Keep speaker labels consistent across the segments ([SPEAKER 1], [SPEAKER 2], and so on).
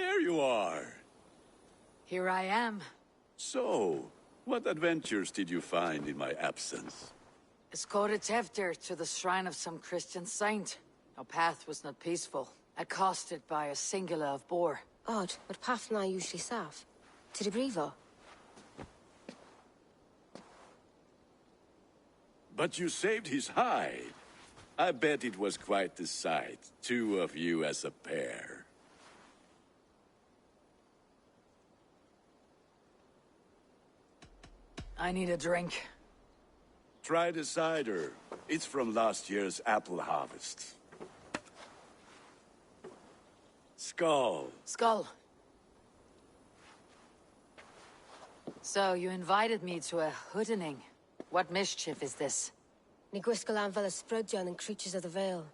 [SPEAKER 1] There you are.
[SPEAKER 2] Here I am.
[SPEAKER 1] So, what adventures did you find in my absence?
[SPEAKER 2] Escorted Tevdir to the shrine of some Christian saint. Our path was not peaceful, accosted by a singular of boar.
[SPEAKER 3] Odd, but path na usually safe. To the Brevo.
[SPEAKER 1] But you saved his hide. I bet it was quite the sight, two of you as a pair.
[SPEAKER 2] I need a drink.
[SPEAKER 1] Try the cider. It's from last year's apple harvest. Skull.
[SPEAKER 2] Skull. So, you invited me to a hoodening. What mischief is this?
[SPEAKER 3] Ni gwisgal an ValhallaFrist and creatures of the Vale.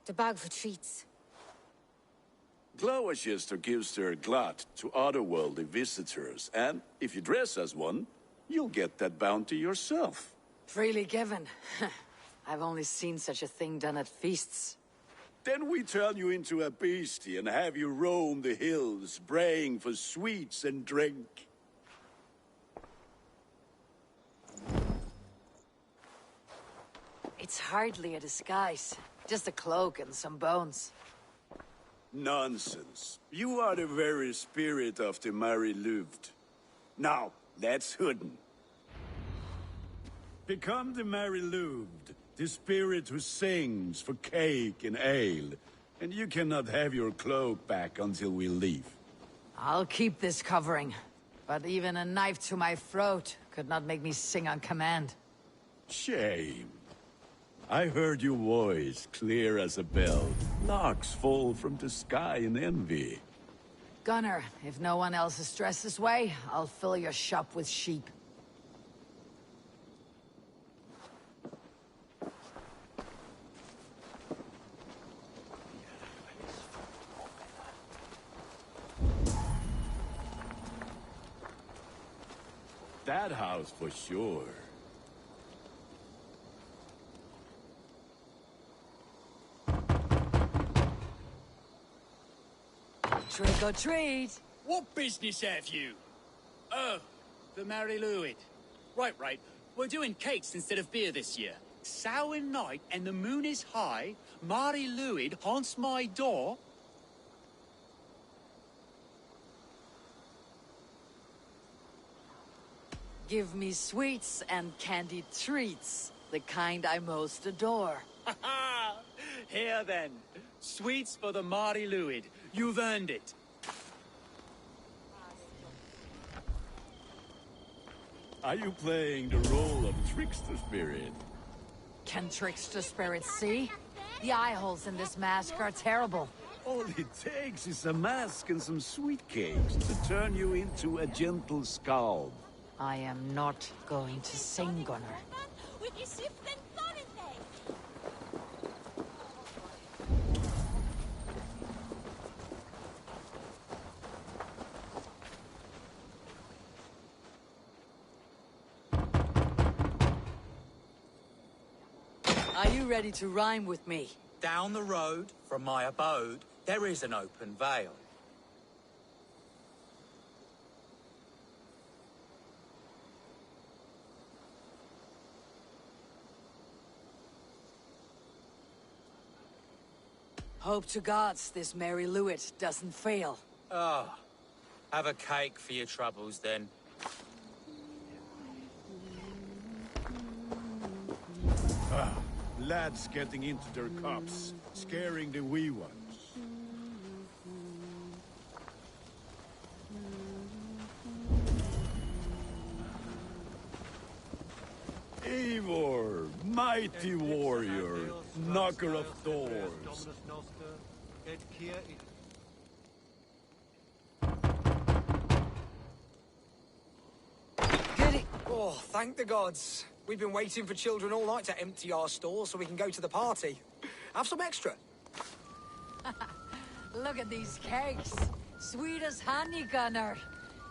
[SPEAKER 3] The bag for treats.
[SPEAKER 1] Glowachester gives their glut to otherworldly visitors, and if you dress as one, you'll get that bounty yourself.
[SPEAKER 2] Freely given. I've only seen such a thing done at feasts.
[SPEAKER 1] Then we turn you into a beastie and have you roam the hills, braying for sweets and drink.
[SPEAKER 2] It's hardly a disguise. Just a cloak and some bones.
[SPEAKER 1] Nonsense. You are the very spirit of the Mary Louved. Now, let's hooden. Become the Mary Louved, the spirit who sings for cake and ale, and you cannot have your cloak back until we leave.
[SPEAKER 2] I'll keep this covering, but even a knife to my throat could not make me sing on command.
[SPEAKER 1] Shame. I heard your voice clear as a bell. Larks fall from the sky in envy.
[SPEAKER 2] Gunnar, if no one else is dressed this way, I'll fill your shop with sheep.
[SPEAKER 1] That house for sure.
[SPEAKER 2] Trick or treat!
[SPEAKER 4] What business have you? Oh, the Mary Louid. Right. We're doing cakes instead of beer this year. Sour night and the moon is high. Mary Louid haunts my door.
[SPEAKER 2] Give me sweets and candied treats, the kind I most adore.
[SPEAKER 4] Ha ha! Here then. Sweets for the Mary Louid. You've earned it.
[SPEAKER 1] Are you playing the role of trickster spirit?
[SPEAKER 2] Can trickster spirits see? The eye holes in this mask are terrible.
[SPEAKER 1] All it takes is a mask and some sweet cakes to turn you into a gentle skull.
[SPEAKER 2] I am not going to sing, Gunnar. Are you ready to rhyme with me?
[SPEAKER 5] Down the road from my abode, there is an open vale.
[SPEAKER 2] Hope to gods this Mary Louid doesn't fail.
[SPEAKER 5] Oh, have a cake for your troubles then.
[SPEAKER 1] Lads getting into their cups, scaring the wee ones. Eivor, mighty warrior, knocker of doors.
[SPEAKER 2] Goody!
[SPEAKER 6] Oh, thank the gods. We've been waiting for children all night to empty our stores so we can go to the party. Have some extra.
[SPEAKER 2] Look at these cakes. Sweet as honey, Gunnar.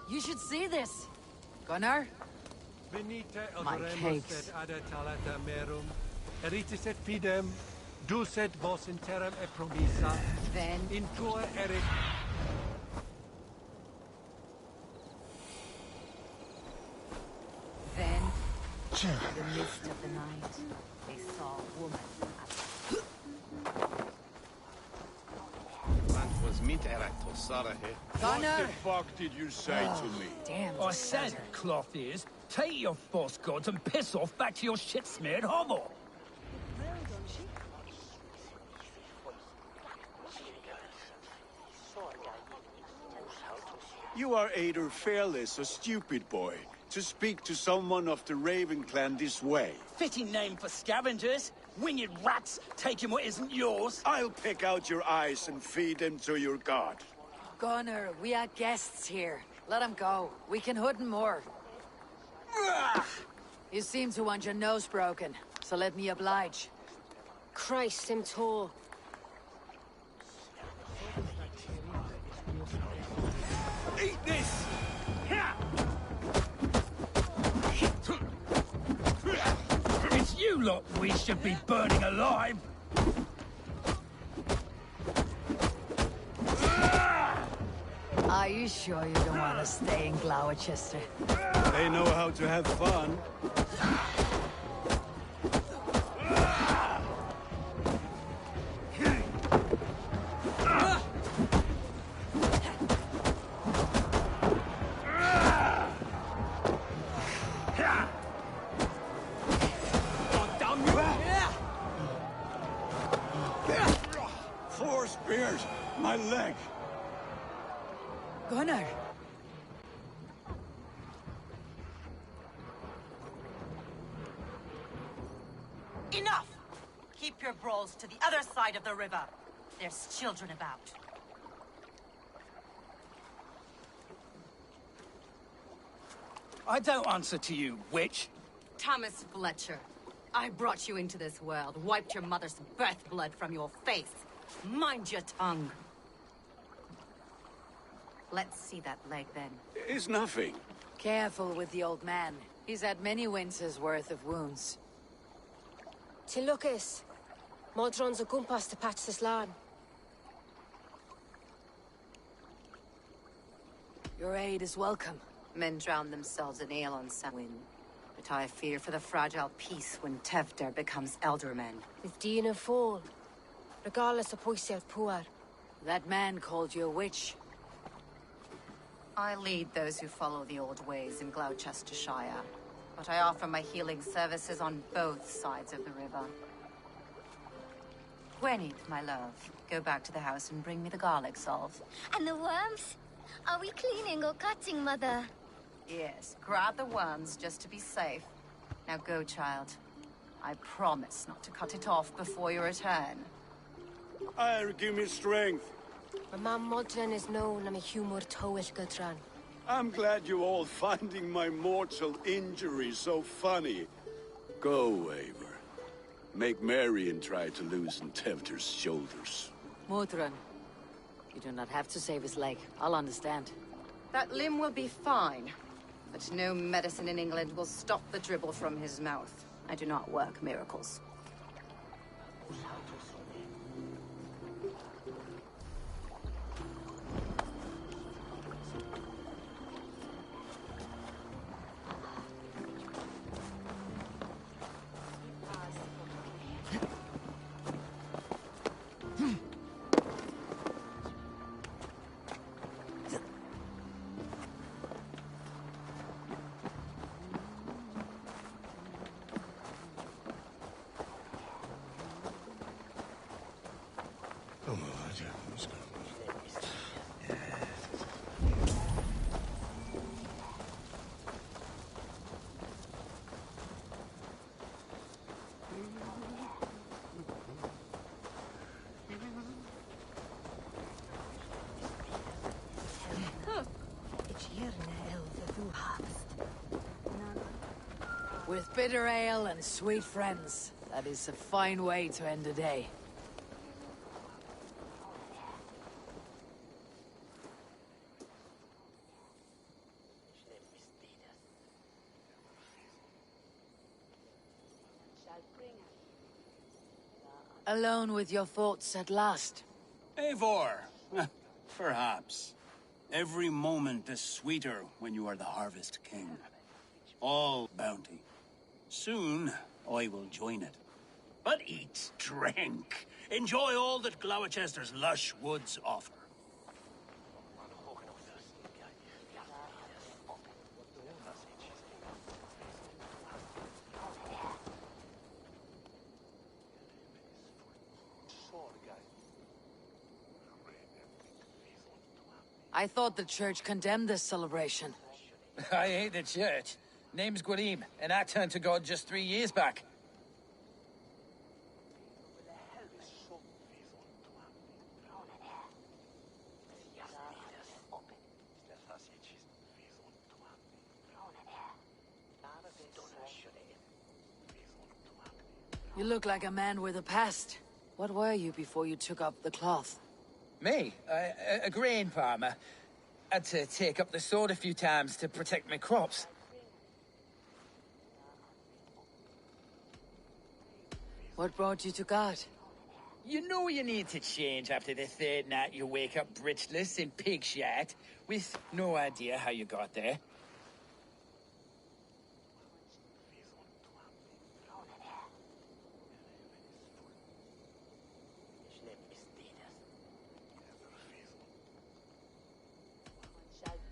[SPEAKER 2] You should see this. Gunnar? My cakes.
[SPEAKER 7] Eritiset fidem, duset vos interim e promisa,
[SPEAKER 2] Then
[SPEAKER 7] in tua erit.
[SPEAKER 2] the mist of the night, they saw a woman.
[SPEAKER 1] What the fuck did you say to me?
[SPEAKER 2] Damn.
[SPEAKER 7] I said, cloth ears, take your false gods and piss off back to your shit-smeared hovel.
[SPEAKER 1] You are either fearless or stupid, boy, to speak to someone of the Raven clan this way.
[SPEAKER 7] Fitting name for scavengers. Winged rats taking what isn't yours.
[SPEAKER 1] I'll pick out your eyes and feed them to your god.
[SPEAKER 2] Gunnar, we are guests here. Let him go. We can hood him more. You seem to want your nose broken, so let me oblige.
[SPEAKER 3] Christ, him tall.
[SPEAKER 1] Eat this!
[SPEAKER 7] It's you lot we should be burning alive.
[SPEAKER 2] Are you sure you don't want to stay in Gloucester?
[SPEAKER 1] They know how to have fun. Four spears! My leg!
[SPEAKER 2] Gunnar!
[SPEAKER 8] Enough! Keep your brawls to the other side of the river. There's children about.
[SPEAKER 7] I don't answer to you, witch.
[SPEAKER 8] Thomas Fletcher, I brought you into this world, wiped your mother's birth blood from your face. Mind your tongue. Let's see that leg, then.
[SPEAKER 1] It's nothing.
[SPEAKER 2] Careful with the old man. He's had many winters' worth of wounds.
[SPEAKER 3] Tilukis. Modron's a gumpas to patch this land.
[SPEAKER 2] Your aid is welcome.
[SPEAKER 8] Men drown themselves in ale on Samhain. But I fear for the fragile peace when Tevder becomes eldermen.
[SPEAKER 3] With Dean and fall. Regardless of Poisiat Puar.
[SPEAKER 2] That man called you a witch.
[SPEAKER 8] I lead those who follow the old ways in Gloucestershire, but I offer my healing services on both sides of the river. Gwenith, my love, go back to the house and bring me the garlic salve.
[SPEAKER 9] And the worms? Are we cleaning or cutting, Mother?
[SPEAKER 8] Yes, grab the worms just to be safe. Now go, child. I promise not to cut it off before you return.
[SPEAKER 1] Give me strength.
[SPEAKER 3] My man Modron is known I'm a humor towish Gudran.
[SPEAKER 1] I'm glad you all finding my mortal injury so funny. Go, Eivor. Make merry and try to loosen Tevder's shoulders.
[SPEAKER 2] Modron, you do not have to save his leg. I'll understand.
[SPEAKER 8] That limb will be fine, but no medicine in England will stop the dribble from his mouth. I do not work miracles.
[SPEAKER 2] With bitter ale and sweet friends, that is a fine way to end a day. Alone with your thoughts at last.
[SPEAKER 4] Eivor! Perhaps. Every moment is sweeter when you are the Harvest King. All bounty. Soon, I will join it. But eat, drink, enjoy all that Gloucester's lush woods offer.
[SPEAKER 2] I thought the church condemned this celebration.
[SPEAKER 7] I hate the church. Name's Gwalim, and I turned to God just 3 years back.
[SPEAKER 2] You look like a man with a past. What were you before you took up the cloth?
[SPEAKER 7] Me? A grain farmer. Had to take up the sword a few times to protect my crops.
[SPEAKER 2] What brought you to God?
[SPEAKER 7] You know you need to change after the third night you wake up britchless in pig shit, with no idea how you got there.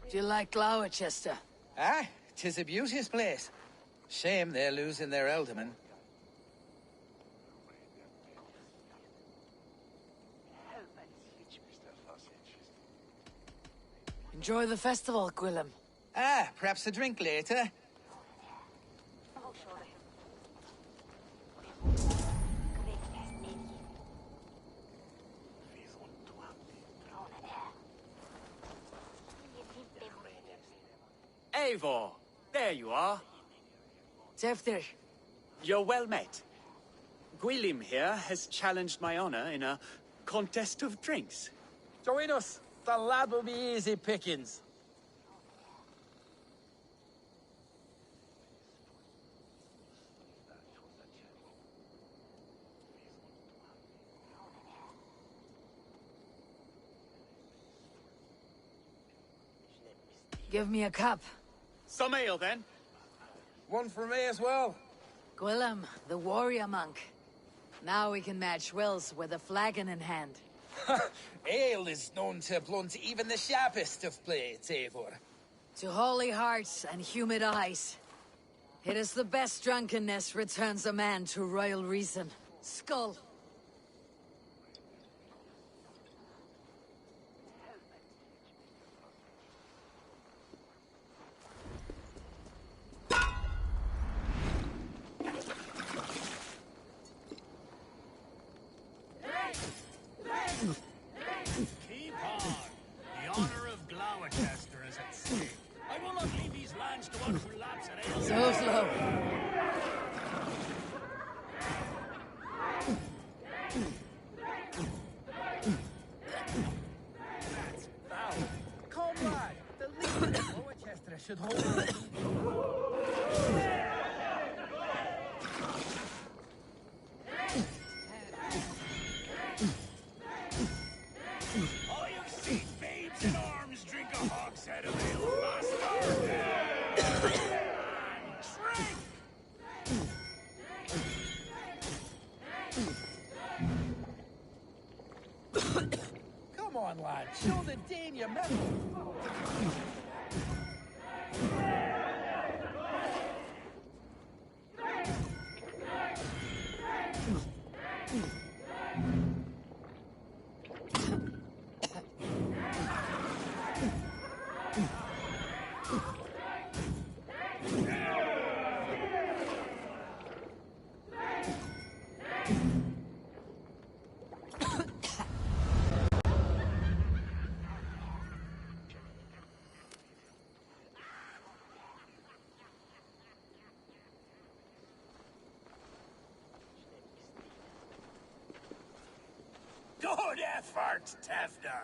[SPEAKER 2] Do you like Gloucester?
[SPEAKER 7] Ah, 'tis a beauteous place. Shame they're losing their alderman.
[SPEAKER 2] Enjoy the festival, Gwillem.
[SPEAKER 7] Ah, perhaps a drink later.
[SPEAKER 4] Eivor, there you are.
[SPEAKER 2] Teftir,
[SPEAKER 4] You're well met. Gwilym here has challenged my honor in a contest of drinks.
[SPEAKER 7] Join us. The lad will be easy pickings.
[SPEAKER 2] give me a cup.
[SPEAKER 4] Some ale, then.
[SPEAKER 7] One for me as well.
[SPEAKER 2] Gwillem, the warrior monk. Now we can match wills with a flagon in hand.
[SPEAKER 7] Ale is known to blunt even the sharpest of blades, Eivor.
[SPEAKER 2] To holy hearts and humid eyes. It is the best drunkenness returns a man to royal reason. Skull.
[SPEAKER 4] Keep on. The honor of Gloucester is at stake. I will not leave these lands to one who laughs at ale.
[SPEAKER 2] So slow.
[SPEAKER 7] That's foul. Comrade, the leader of Gloucester should hold.
[SPEAKER 4] All you see babes in arms drink a hogshead of ale, master. And drink!
[SPEAKER 7] Come on, lad. Show the Dane your mettle.
[SPEAKER 4] Good effort, Tefter.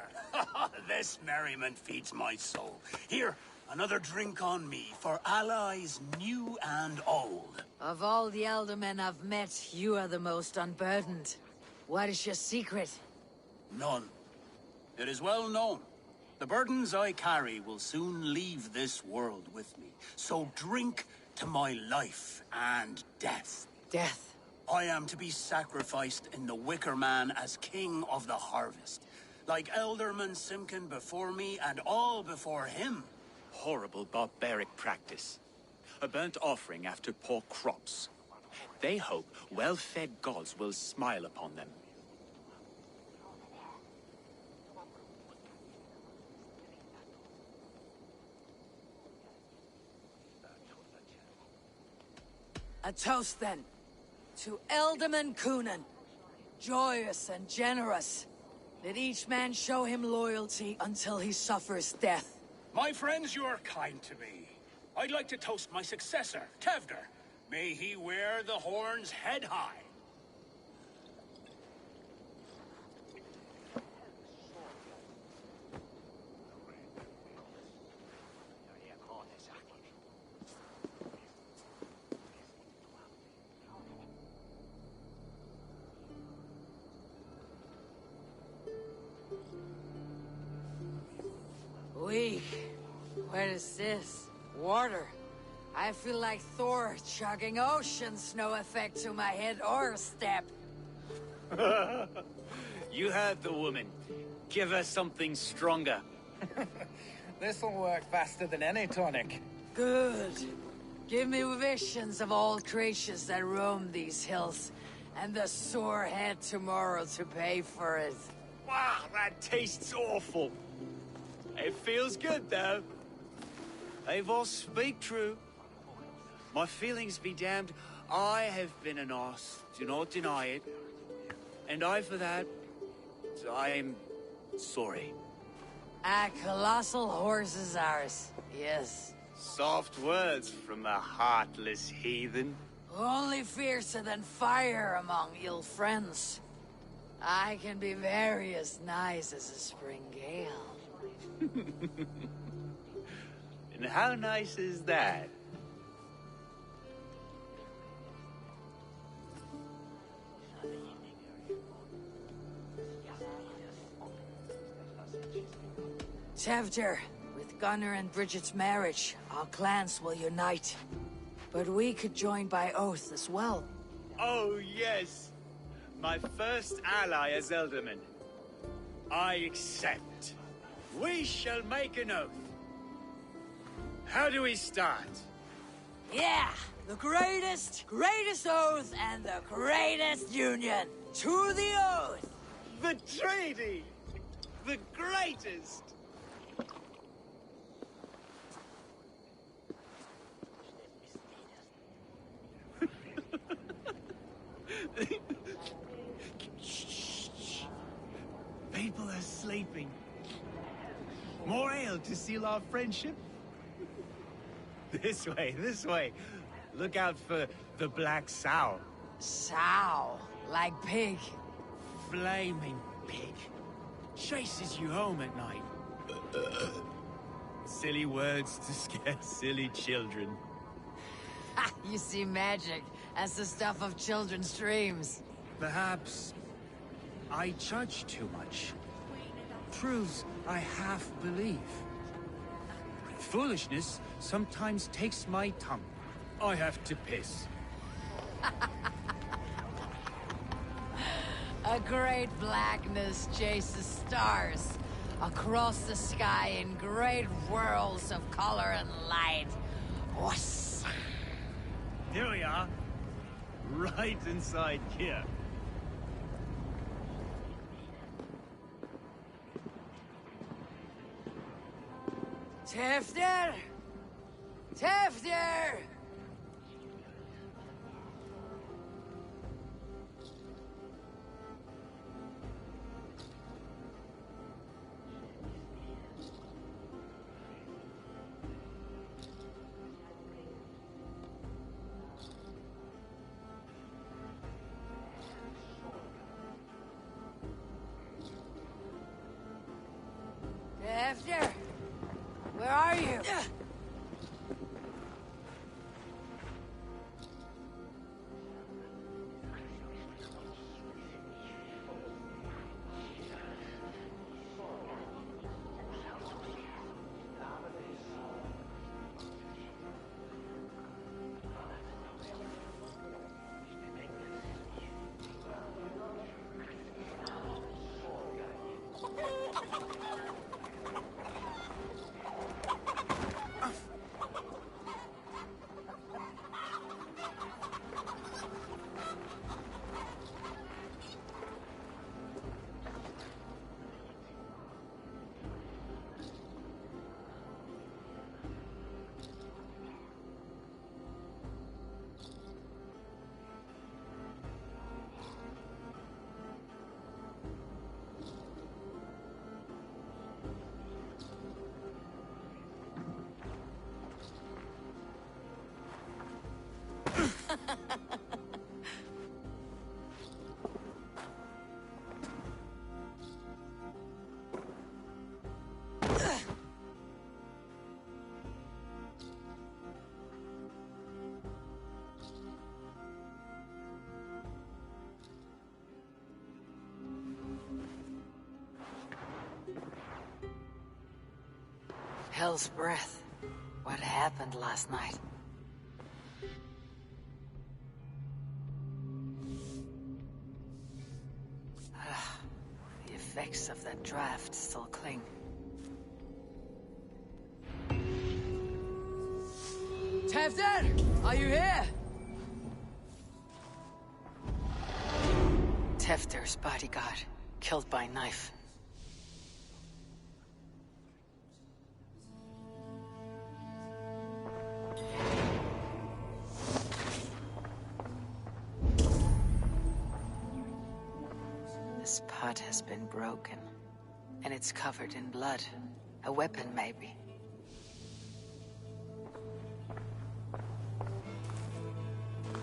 [SPEAKER 4] This merriment feeds my soul. Here, another drink on me for allies new and old.
[SPEAKER 2] Of all the elder men I've met, you are the most unburdened. What is your secret?
[SPEAKER 4] None. It is well known. The burdens I carry will soon leave this world with me. So drink
[SPEAKER 5] to my life and death.
[SPEAKER 2] Death.
[SPEAKER 5] I am to be sacrificed in the Wicker Man as king of the harvest. Like Elderman Simkin before me and all before him.
[SPEAKER 4] Horrible barbaric practice. A burnt offering after poor crops. They hope well-fed gods will smile upon them.
[SPEAKER 2] A toast, then. To Elderman Coonan. Joyous and generous. Let each man show him loyalty until he suffers death.
[SPEAKER 5] My friends, you are kind to me. I'd like to toast my successor, Tevder. May he wear the horns head high.
[SPEAKER 2] What is this? Water. I feel like Thor chugging oceans. No effect to my head or step.
[SPEAKER 4] You heard the woman. Give her something stronger.
[SPEAKER 7] This'll work faster than any tonic.
[SPEAKER 2] Good. Give me visions of all creatures that roam these hills, and the sore head tomorrow to pay for it.
[SPEAKER 4] Wow, that tastes awful. It feels good, though. They all speak true. My feelings be damned. I have been an arse. Do not deny it. And I, for that, I am sorry.
[SPEAKER 2] A colossal horse is ours. Yes.
[SPEAKER 4] Soft words from a heartless heathen.
[SPEAKER 2] Only fiercer than fire among ill friends. I can be very as nice as a spring gale.
[SPEAKER 4] And how nice is that?
[SPEAKER 2] Tevder, with Gunnar and Bridget's marriage, our clans will unite. But we could join by oath as well.
[SPEAKER 4] Oh, yes. My first ally as Elderman. I accept. We shall make an oath. How do we start?
[SPEAKER 2] Yeah! The greatest oath and the greatest union. To the oath!
[SPEAKER 4] The treaty! The greatest! Shh. People are sleeping. More ale to seal our friendship? This way, this way. Look out for the black sow.
[SPEAKER 2] Sow. Like pig.
[SPEAKER 4] Flaming pig. Chases you home at night. Silly words to scare silly children.
[SPEAKER 2] Ha! You see magic. That's the stuff of children's dreams.
[SPEAKER 4] Perhaps I judge too much. Truths I half believe. Foolishness sometimes takes my tongue. I have to piss.
[SPEAKER 2] A great blackness chases stars across the sky in great whirls of color and light. Whoosh!
[SPEAKER 4] Here we are. Right inside here.
[SPEAKER 2] Tevder! Tevder! Tevder! Where are you? Hell's breath. What happened last night? The effects of that draft still cling. Tevder! Are you here? Tefder's bodyguard, killed by knife. This pot has been broken, and it's covered in blood. A weapon, maybe.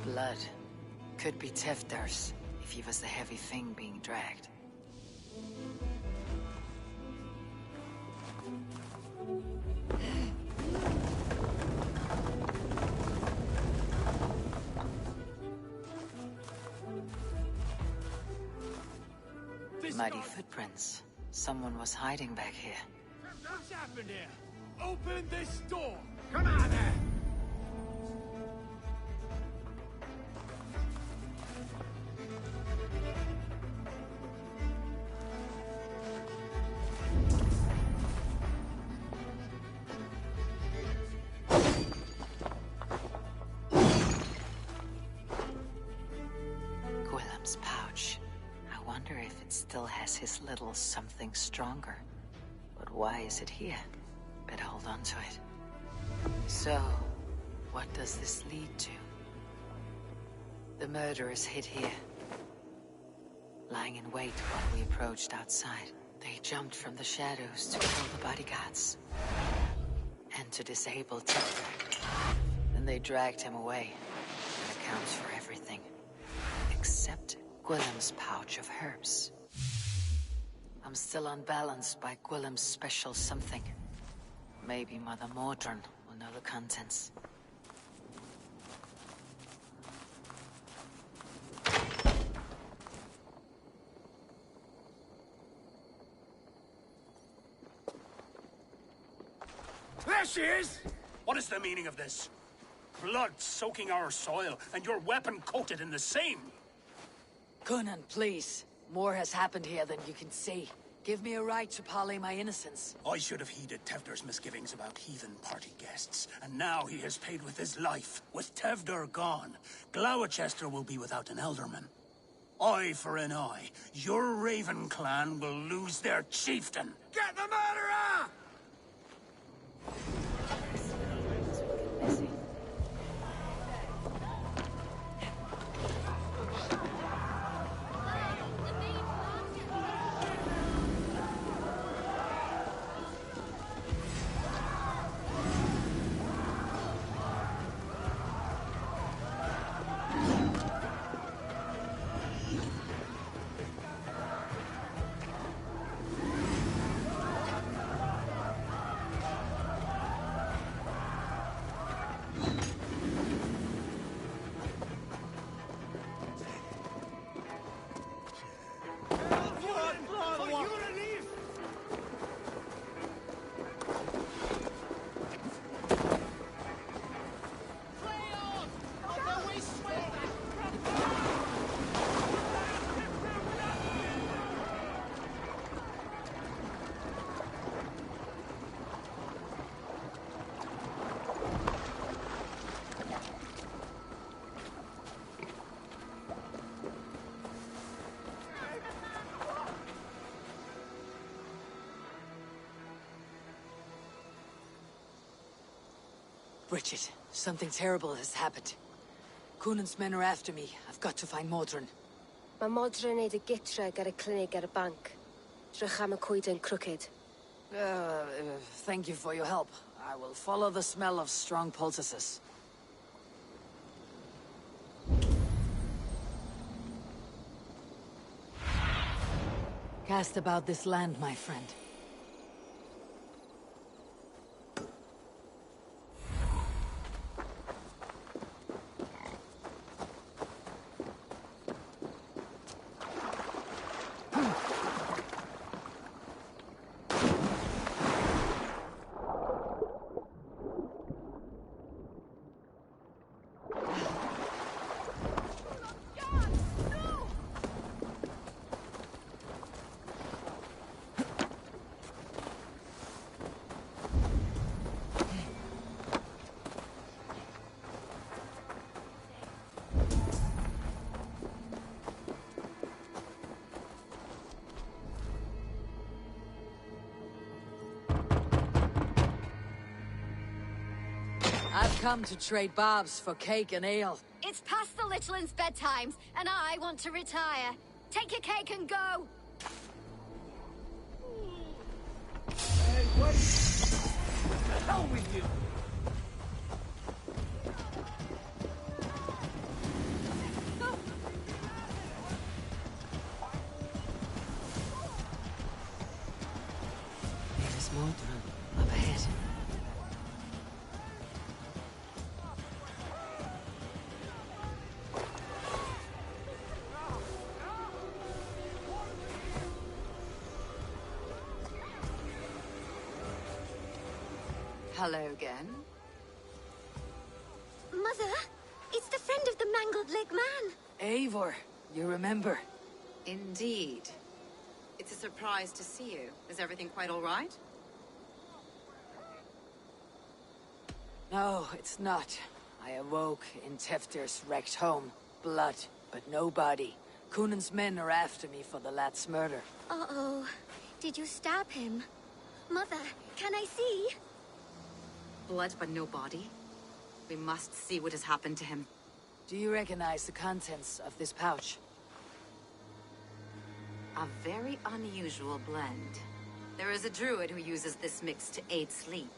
[SPEAKER 2] Blood. Could be Tefder's, if he was the heavy thing being dragged. Muddy footprints. Someone was hiding back here.
[SPEAKER 4] What's happened here? Open this door!
[SPEAKER 6] Come on there!
[SPEAKER 2] Gwillem's pouch. I wonder if it still has his little something stronger. But why is it here? Better hold on to it. So, what does this lead to? The murderers hid here, lying in wait while we approached outside. They jumped from the shadows to kill the bodyguards and to disable Tefder. Then they dragged him away. That accounts for everything, except Gwillem's pouch of herbs. I'm still unbalanced by Gwillem's special something. Maybe Mother Mordrin will know the contents.
[SPEAKER 6] There she is!
[SPEAKER 5] What is the meaning of this? Blood soaking our soil, and your weapon coated in the same!
[SPEAKER 2] Coonan, please. More has happened here than you can see. Give me a right to parley my innocence.
[SPEAKER 5] I should have heeded Tevder's misgivings about heathen party guests, and now he has paid with his life. With Tevder gone, Gloucester will be without an elderman. Eye for an eye. Your Raven clan will lose their chieftain.
[SPEAKER 6] Get the murderer!
[SPEAKER 2] Bridget, something terrible has happened. Coonan's men are after me. I've got to find Mordrin.
[SPEAKER 3] Mae Modron neud y gitreg ar y clinig ar y banc. Drych am y coeden crooked.
[SPEAKER 2] Thank you for your help. I will follow the smell of strong poultices. Cast about this land, my friend. I've come to trade barbs for cake and ale.
[SPEAKER 9] It's past the little one's bedtimes, and I want to retire. Take your cake and go!
[SPEAKER 5] Hey, wait! The hell with you!
[SPEAKER 2] There's more through up ahead.
[SPEAKER 8] Hello again.
[SPEAKER 9] Mother, it's the friend of the mangled leg man.
[SPEAKER 2] Eivor, you remember?
[SPEAKER 8] Indeed. It's a surprise to see you. Is everything quite all right?
[SPEAKER 2] No, it's not. I awoke in Teftir's wrecked home. Blood, but no body. Cunan's men are after me for the lad's murder.
[SPEAKER 9] Uh-oh. Did you stab him? Mother, can I see?
[SPEAKER 8] Blood but no body? We must see what has happened to him.
[SPEAKER 2] Do you recognize the contents of this pouch?
[SPEAKER 8] A very unusual blend. There is a druid who uses this mix to aid sleep.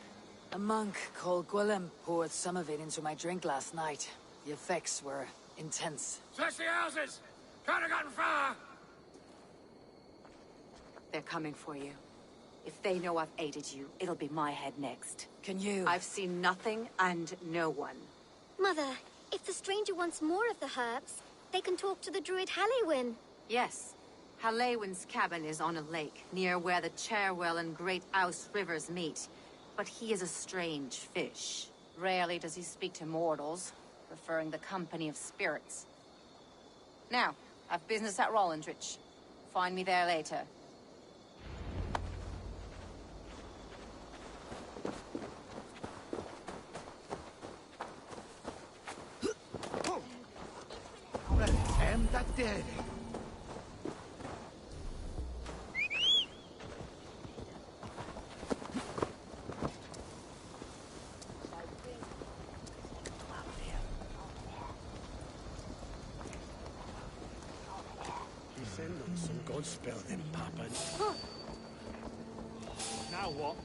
[SPEAKER 2] A monk called Gwilym poured some of it into my drink last night. The effects were intense.
[SPEAKER 5] Search the houses! Can't have gotten far!
[SPEAKER 8] They're coming for you. If they know I've aided you, it'll be my head next.
[SPEAKER 2] Can you?
[SPEAKER 8] I've seen nothing and no one.
[SPEAKER 9] Mother, if the stranger wants more of the herbs, they can talk to the druid Hallywin.
[SPEAKER 8] Yes. Hallywin's cabin is on a lake, near where the Cherwell and Great Ouse rivers meet. But he is a strange fish. Rarely does he speak to mortals, preferring the company of spirits. Now, I've business at Rollindrich. Find me there later.
[SPEAKER 5] Some God spell them, Papa. Now what?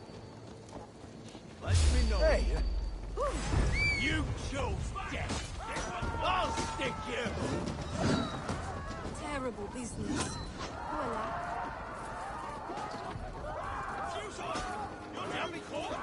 [SPEAKER 5] Let me know. Hey! You chose death! I'll stick you!
[SPEAKER 3] Terrible business.
[SPEAKER 5] Fuse on! You'll tell me court!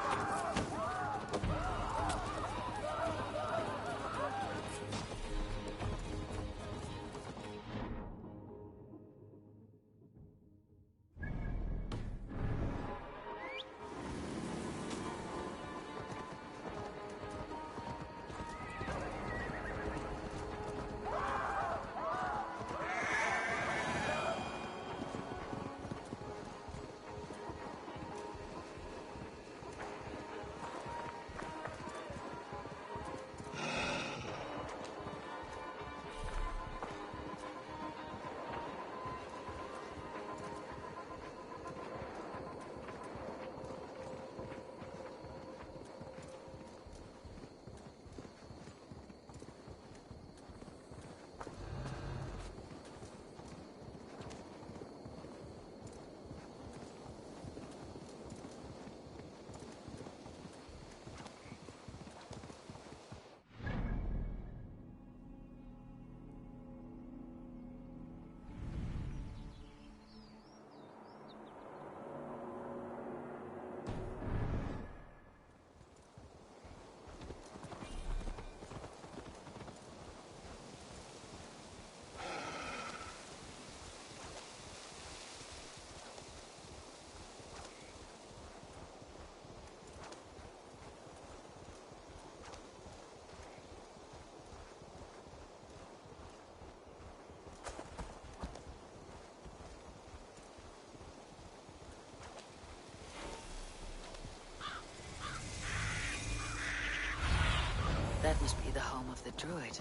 [SPEAKER 2] Must be the home of the druid.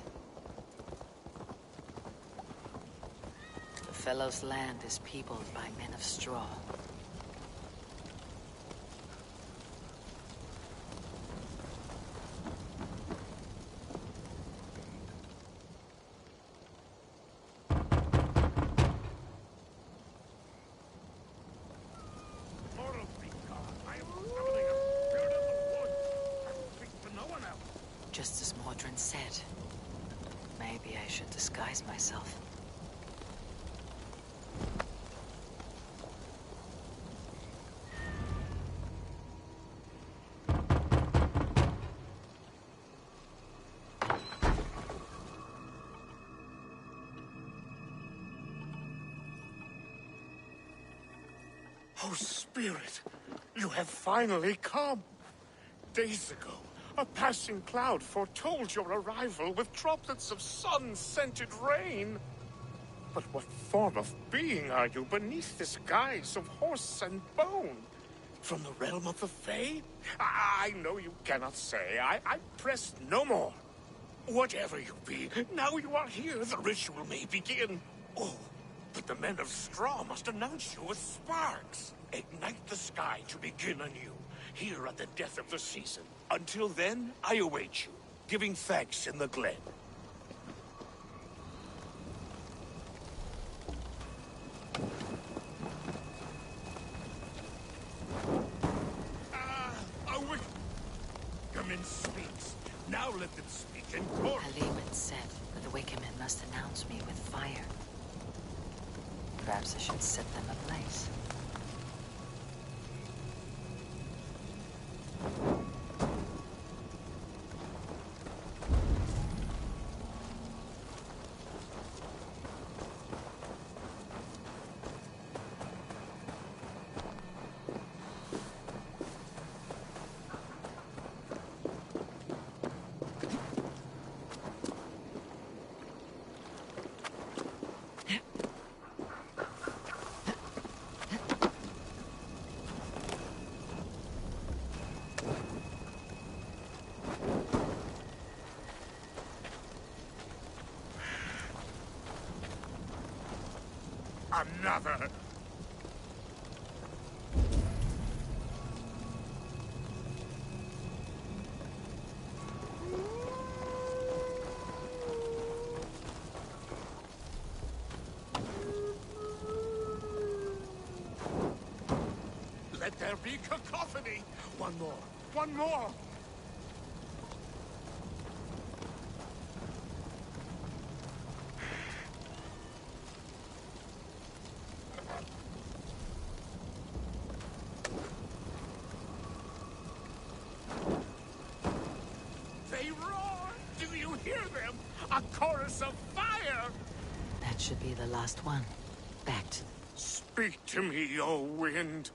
[SPEAKER 2] The fellow's land is peopled by men of straw. Just as Mordrin said. Maybe I should disguise myself.
[SPEAKER 10] Oh, Spirit, you have finally come. Days ago, a passing cloud foretold your arrival with droplets of sun-scented rain. But what form of being are you beneath this guise of horse and bone? From the realm of the Fae? I know you cannot say. I press no more. Whatever you be, now you are here, the ritual may begin. Oh, but the men of straw must announce you with sparks. Ignite the sky to begin anew, here at the death of the season. Until then, I await you, giving thanks in the glen. A wick... Wickerman speaks. Now let them speak in chorus.
[SPEAKER 2] Haliman said that the Wickerman must announce me with fire. Perhaps I should set them ablaze.
[SPEAKER 10] Another! Let there be cacophony! One more! One more! They roar! Do you hear them? A chorus of fire!
[SPEAKER 2] That should be the last one. Back to...
[SPEAKER 10] Speak to me, O wind!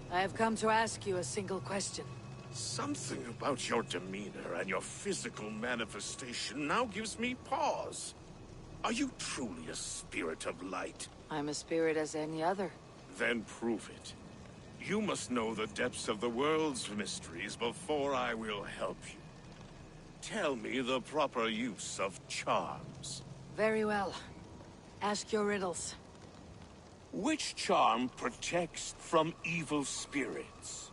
[SPEAKER 2] I have come to ask you a single question.
[SPEAKER 10] Something about your demeanor and your physical manifestation now gives me pause. Are you truly a spirit of light?
[SPEAKER 2] I'm a spirit as any other.
[SPEAKER 10] Then prove it. You must know the depths of the world's mysteries before I will help you. Tell me the proper use of charms.
[SPEAKER 2] Very well. Ask your riddles.
[SPEAKER 10] Which charm protects from evil spirits?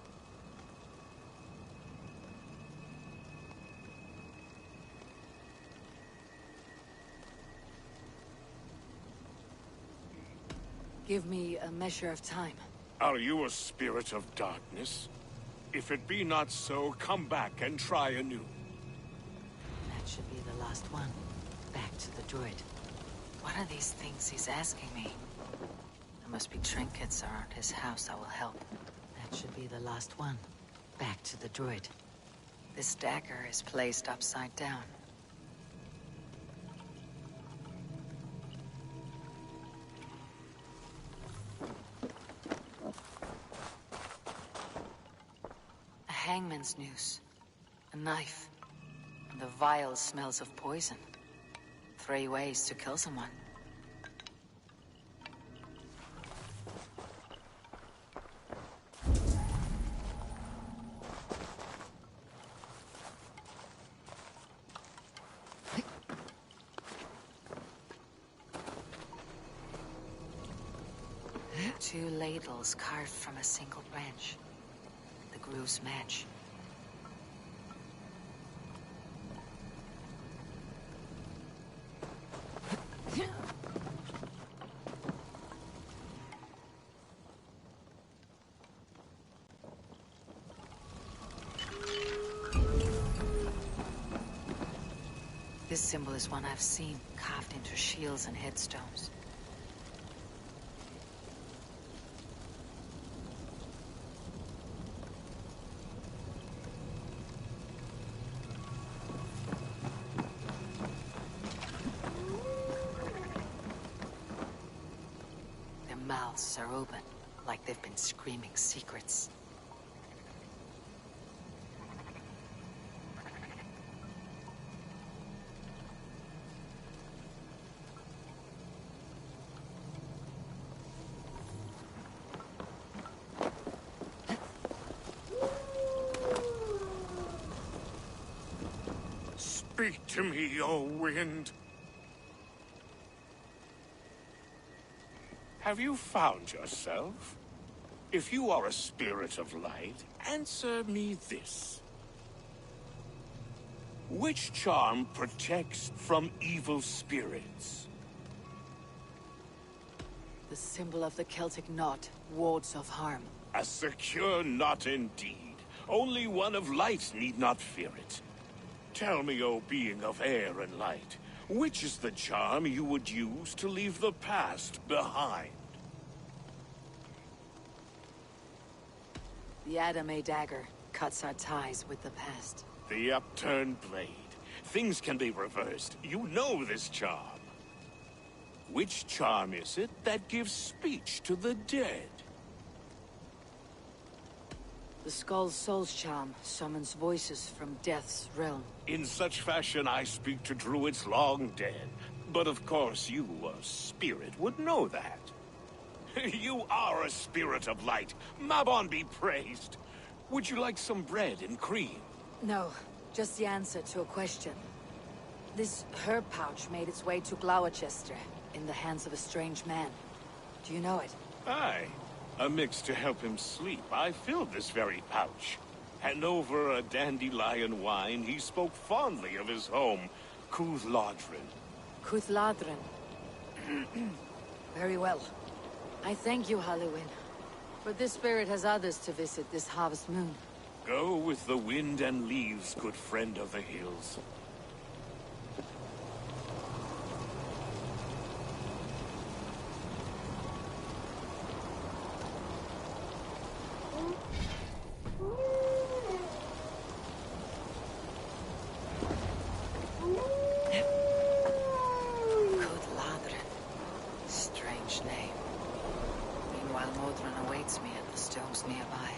[SPEAKER 2] Give me a measure of time.
[SPEAKER 10] Are you a spirit of darkness? If it be not so, come back and try anew.
[SPEAKER 2] That should be the last one. Back to the druid. What are these things he's asking me? There must be trinkets around his house that will help. That should be the last one. Back to the druid. This dagger is placed upside down. A hangman's noose. A knife. And the vile smells of poison. 3 ways to kill someone. ladles carved from a single branch. The grooves match. This symbol is one I've seen, carved into shields and headstones. Their mouths are open, like they've been screaming secrets.
[SPEAKER 10] Speak to me, O wind. Have you found yourself? If you are a spirit of light, answer me this. Which charm protects from evil spirits?
[SPEAKER 2] The symbol of the Celtic knot wards off harm.
[SPEAKER 10] A secure knot indeed. Only one of light need not fear it. Tell me, O being of air and light, which is the charm you would use to leave the past behind?
[SPEAKER 2] The Adame dagger cuts our ties with the past.
[SPEAKER 10] The upturned blade. Things can be reversed. You know this charm. Which charm is it that gives speech to the dead?
[SPEAKER 2] The Skull's Soul's charm summons voices from Death's realm.
[SPEAKER 10] In such fashion I speak to druids long dead. But of course you, a spirit, would know that. You are a spirit of light. Mabon be praised. Would you like some bread and cream?
[SPEAKER 2] No, just the answer to a question. This herb pouch made its way to Gloucester in the hands of a strange man. Do you know it?
[SPEAKER 10] Aye. A mix to help him sleep. I filled this very pouch. And over a dandelion wine, he spoke fondly of his home, Cuthladrin.
[SPEAKER 2] Cuthladrin. Very well. I thank you, Halliwyn. For this spirit has others to visit this harvest moon.
[SPEAKER 10] Go with the wind and leaves, good friend of the hills.
[SPEAKER 2] Cuthladrin. Strange name. Meanwhile, Modron awaits me at the stones nearby.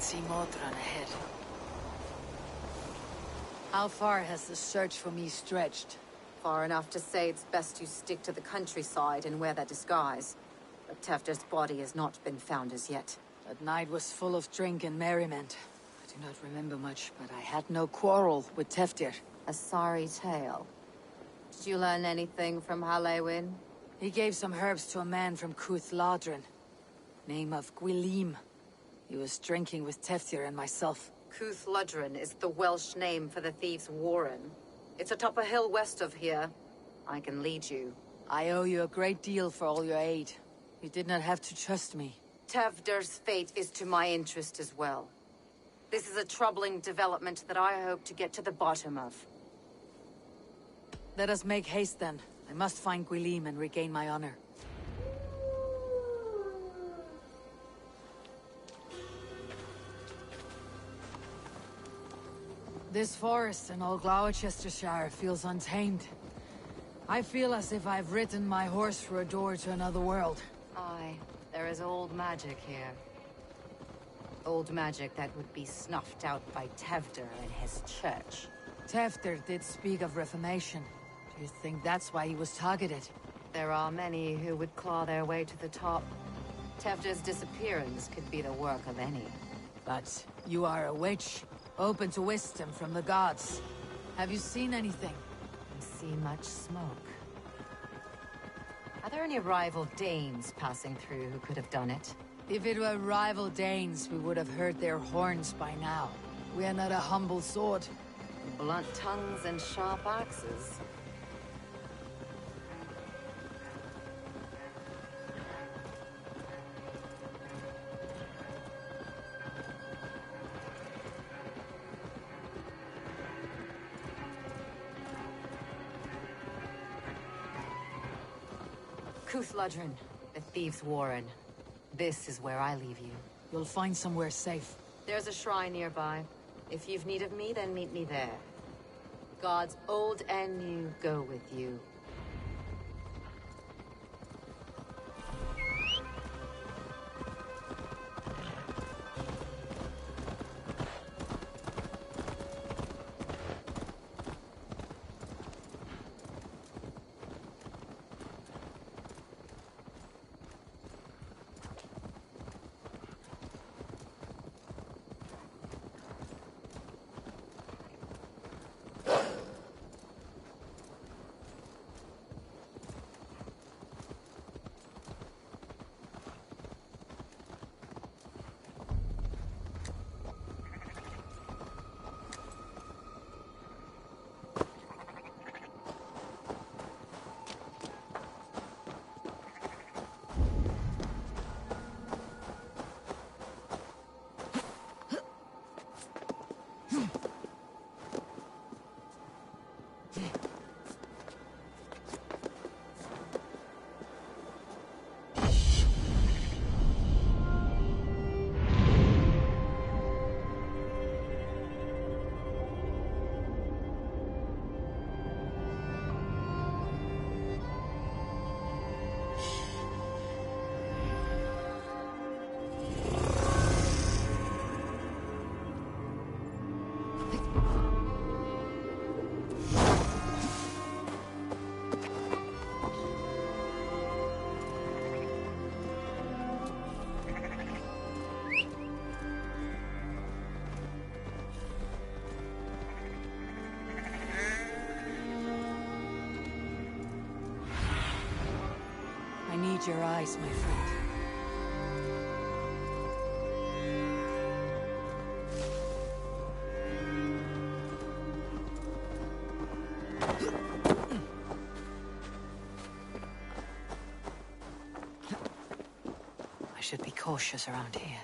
[SPEAKER 2] See Modron ahead. How far has the search for me stretched?
[SPEAKER 8] Far enough to say it's best you stick to the countryside and wear that disguise. But Tefder's body has not been found as yet.
[SPEAKER 2] That night was full of drink and merriment. I do not remember much, but I had no quarrel with Tefdir.
[SPEAKER 8] A sorry tale. Did you learn anything from Halliwyn?
[SPEAKER 2] He gave some herbs to a man from Cuthladrin. Name of Gwilym. He was drinking with Tefdir and myself.
[SPEAKER 8] Cuthladrin is the Welsh name for the thieves' warren. It's atop a hill west of here. I can lead you.
[SPEAKER 2] I owe you a great deal for all your aid. You did not have to trust me.
[SPEAKER 8] Tefder's fate is to my interest as well. This is a troubling development that I hope to get to the bottom of.
[SPEAKER 2] Let us make haste then. I must find Gwilym and regain my honor. This forest in all Gloucestershire feels untamed. I feel as if I've ridden my horse through a door to another world.
[SPEAKER 8] Aye, there is old magic here. Old magic that would be snuffed out by Tevder and his church.
[SPEAKER 2] Tevder did speak of reformation. Do you think that's why he was targeted?
[SPEAKER 8] There are many who would claw their way to the top. Tevder's disappearance could be the work of any.
[SPEAKER 2] But you are a witch, open to wisdom from the gods. Have you seen anything?
[SPEAKER 8] I see much smoke. Are there any rival Danes passing through who could have done it?
[SPEAKER 2] If it were rival Danes, we would have heard their horns by now. We are not a humble sword.
[SPEAKER 8] Blunt tongues and sharp axes. Cúthladrin, the Thieves' Warren. This is where I leave you.
[SPEAKER 2] You'll find somewhere safe.
[SPEAKER 8] There's a shrine nearby. If you've need of me, then meet me there. Gods old and new go with you.
[SPEAKER 2] I need your eyes, my friend. I should be cautious around here.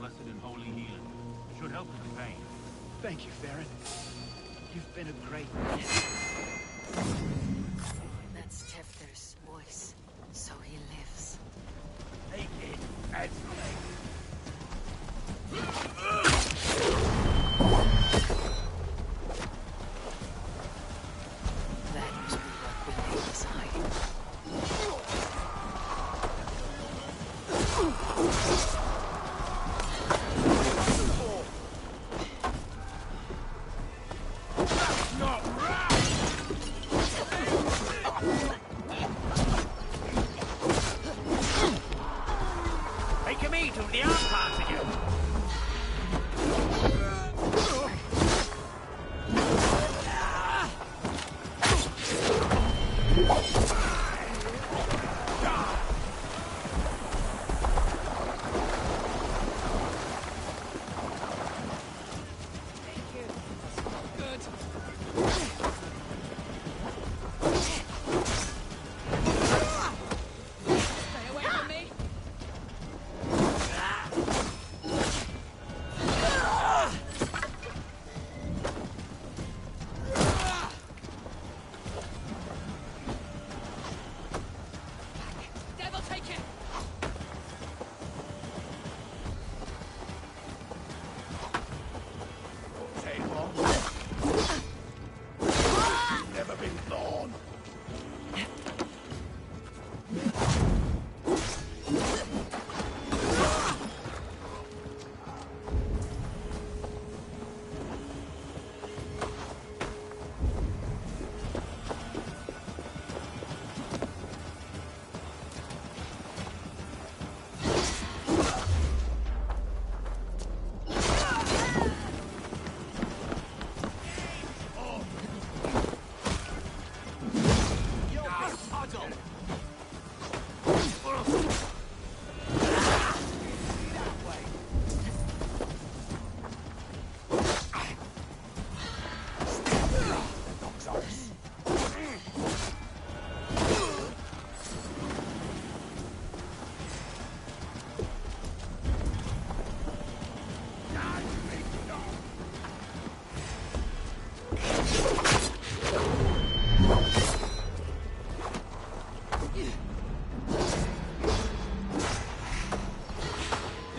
[SPEAKER 11] blessed and holy healing. Should help with the pain.
[SPEAKER 4] Thank you, Farron. You've been a great...
[SPEAKER 2] That's Tefter's voice. So he lives.
[SPEAKER 7] Take it. That's right.
[SPEAKER 2] That must be what we need is hiding.
[SPEAKER 7] Take me to the arm parts again.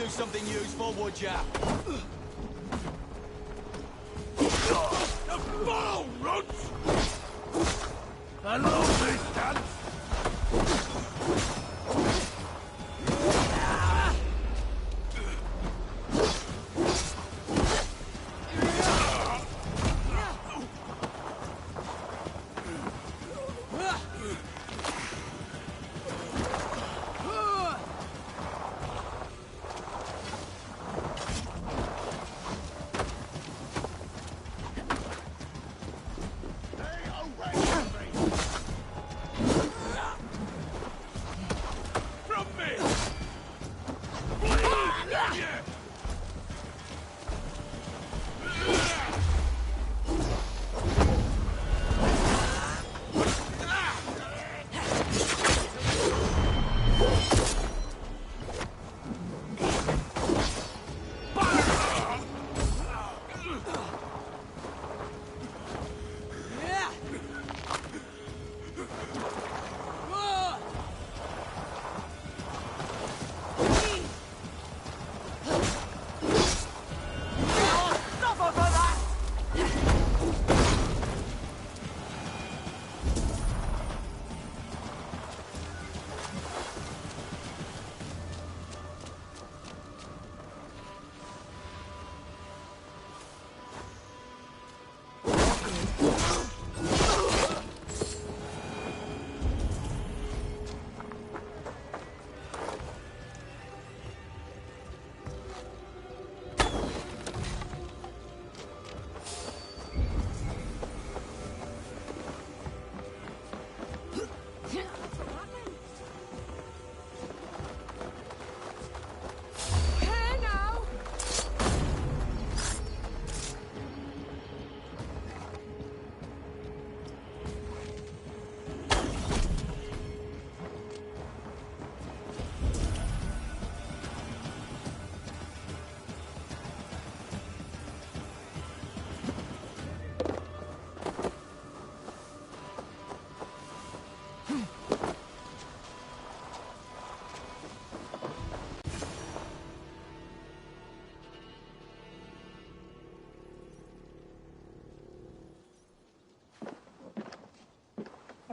[SPEAKER 12] Something useful, would ya?
[SPEAKER 7] The ball, Roots! A long distance!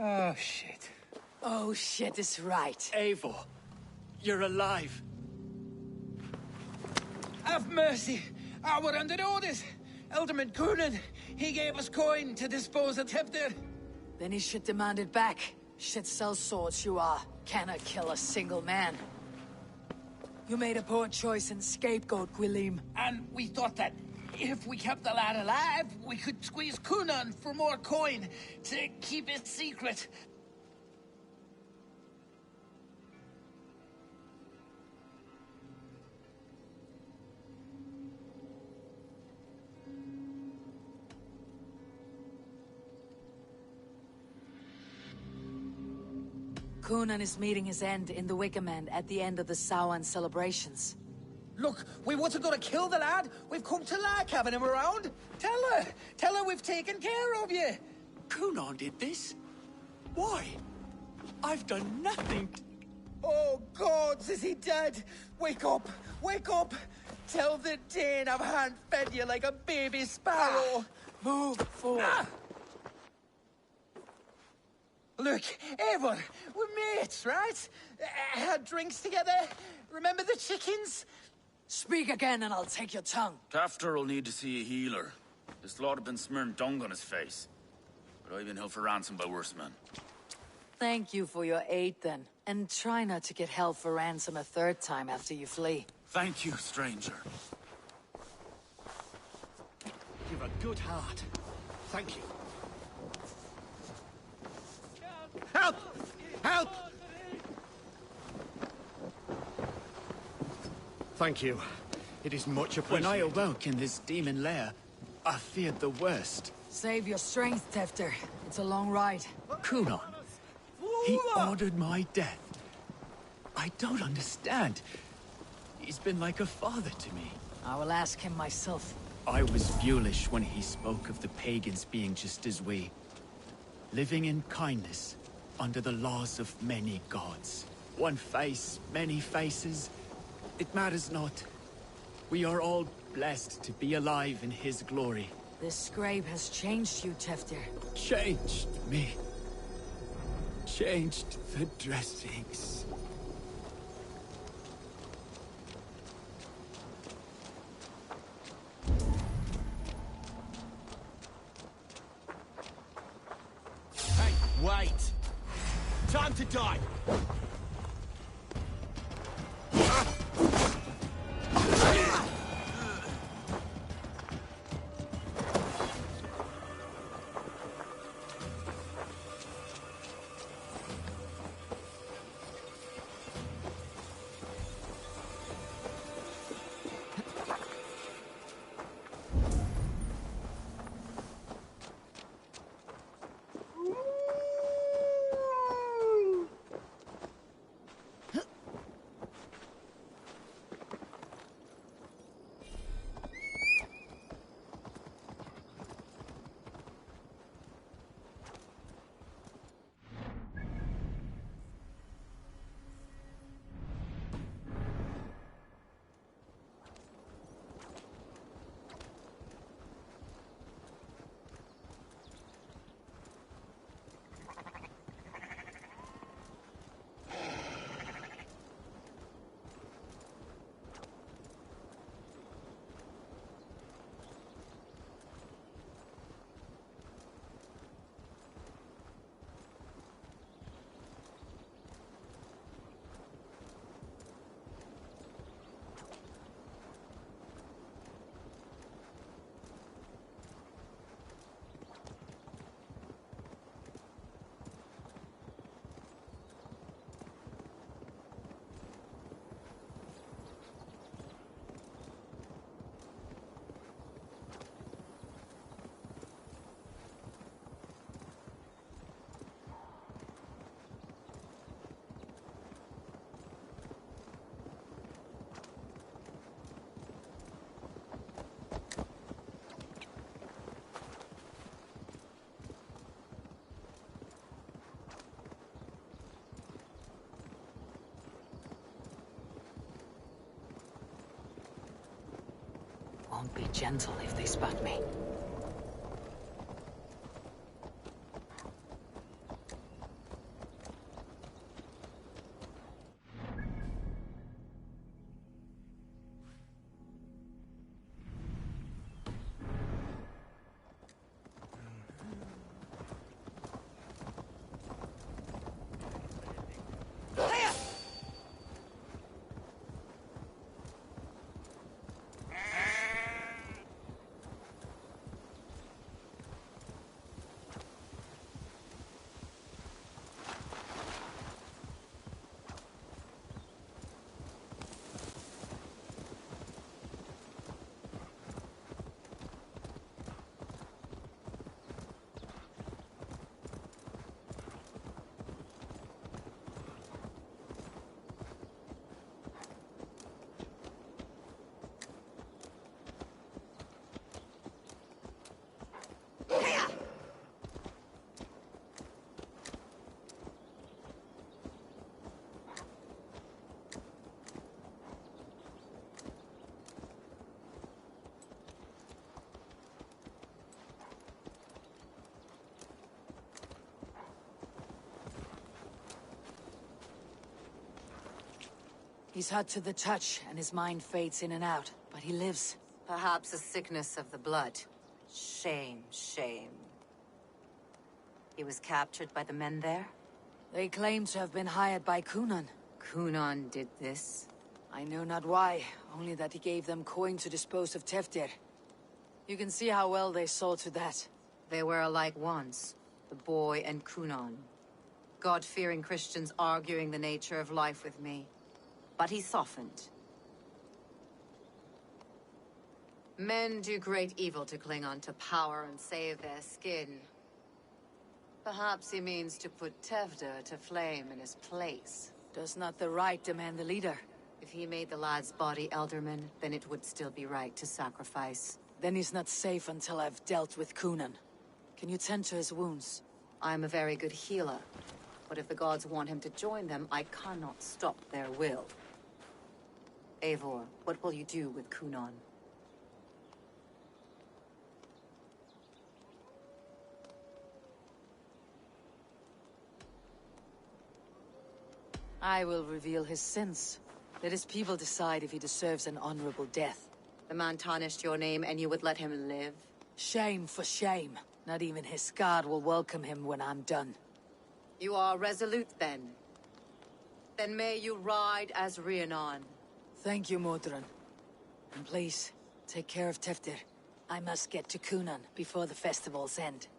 [SPEAKER 4] Oh, shit.
[SPEAKER 2] Oh shit is right.
[SPEAKER 4] Eivor, you're alive.
[SPEAKER 7] Have mercy! We're under orders! Alderman Coonan, he gave us coin to dispose of Tevdir.
[SPEAKER 2] Then he should demand it back. Should sell swords you are. Cannot kill a single man. You made a poor choice in scapegoat, Gwilym.
[SPEAKER 7] And we thought that if we kept the lad alive, we could squeeze Coonan for more coin to keep it secret.
[SPEAKER 2] Coonan is meeting his end in the Wickerman at the end of the Samhain celebrations.
[SPEAKER 7] Look, we wasn't gonna kill the lad. We've come to like having him around. Tell her we've taken care of you.
[SPEAKER 4] Coonan did this? Why? I've done nothing.
[SPEAKER 7] Oh, gods, is he dead? Wake up, wake up. Tell the Dane I've hand-fed you like a baby sparrow.
[SPEAKER 2] Move forward.
[SPEAKER 7] Look, Eivor, we're mates, right? Had drinks together. Remember the chickens?
[SPEAKER 2] Speak again and I'll take your tongue.
[SPEAKER 13] Tafter will need to see a healer. This lord have been smearing dung on his face. But I've been held for ransom by worse men.
[SPEAKER 2] Thank you for your aid then. And try not to get held for ransom a third time after you flee.
[SPEAKER 13] Thank you, stranger.
[SPEAKER 4] You've a good heart. Thank you. Help! Help! Thank you. It is much appreciated. When I awoke in this demon lair, I feared the worst.
[SPEAKER 2] Save your strength, Tefter. It's a long ride.
[SPEAKER 4] Coonan. He ordered my death. I don't understand. He's been like a father to me.
[SPEAKER 2] I will ask him myself.
[SPEAKER 4] I was foolish when he spoke of the pagans being just as we. Living in kindness, under the laws of many gods. One face, many faces. It matters not. We are all blessed to be alive in his glory.
[SPEAKER 2] This scrape has changed you, Tefter.
[SPEAKER 4] Changed me. Changed the dressings.
[SPEAKER 12] Hey, wait! Time to die!
[SPEAKER 2] Won't be gentle if they spot me. He's hot to the touch, and his mind fades in and out. But he lives.
[SPEAKER 8] Perhaps a sickness of the blood. Shame, shame. He was captured by the men there?
[SPEAKER 2] They claim to have been hired by Kunan.
[SPEAKER 8] Kunan did this?
[SPEAKER 2] I know not why, only that he gave them coin to dispose of Teftir. You can see how well they saw to that.
[SPEAKER 8] They were alike once, the boy and Kunan. God-fearing Christians arguing the nature of life with me. But he softened. Men do great evil to cling on to power and save their skin. Perhaps he means to put Tevder to flame in his place.
[SPEAKER 2] Does not the right demand the leader?
[SPEAKER 8] If he made the lad's body Elderman, then it would still be right to sacrifice.
[SPEAKER 2] Then he's not safe until I've dealt with Kunan. Can you tend to his wounds?
[SPEAKER 8] I'm a very good healer. But if the gods want him to join them, I cannot stop their will. Eivor, what will you do with Kunan?
[SPEAKER 2] I will reveal his sins. Let his people decide if he deserves an honorable death.
[SPEAKER 8] The man tarnished your name and you would let him live?
[SPEAKER 2] Shame for shame. Not even his guard will welcome him when I'm done.
[SPEAKER 8] You are resolute then. Then may you ride as Rhiannon.
[SPEAKER 2] Thank you, Modron. And please, take care of Teftir. I must get to Kunan before the festival's end.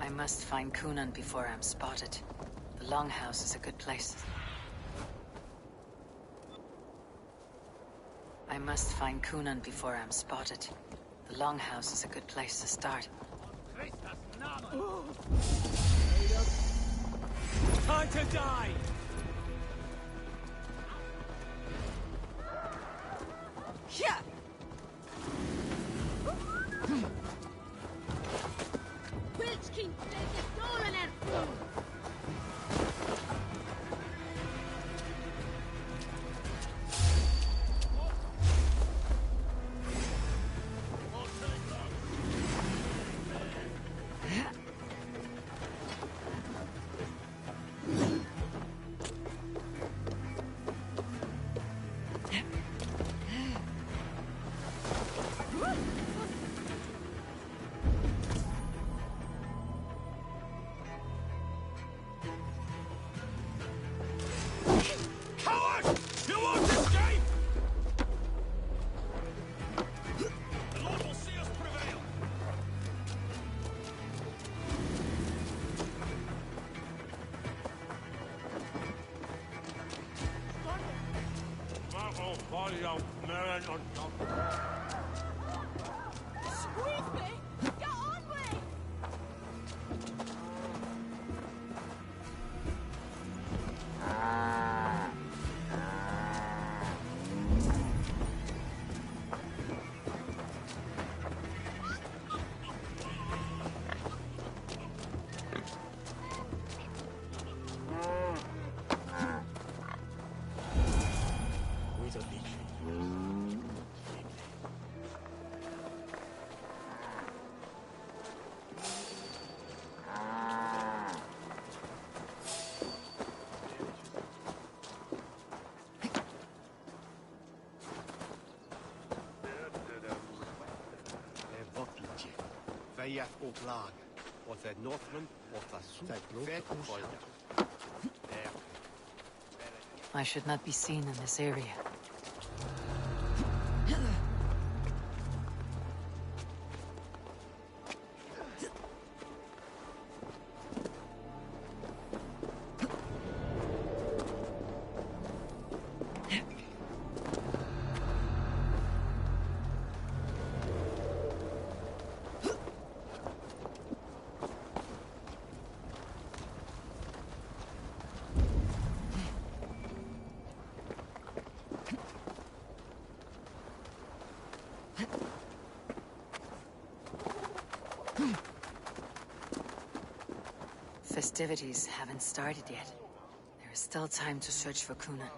[SPEAKER 2] I must find Kunan before I'm spotted. The Longhouse is a good place. I must find Kunan before I'm spotted. The Longhouse is a good place to start.
[SPEAKER 12] Time to die!
[SPEAKER 2] Yeah!
[SPEAKER 14] Squeeze me! Get on me!
[SPEAKER 12] Vejaf o Blag,
[SPEAKER 15] was der Northman of the
[SPEAKER 2] I should not be seen in this area. Festivities haven't started yet. There is still time to search for Kunan.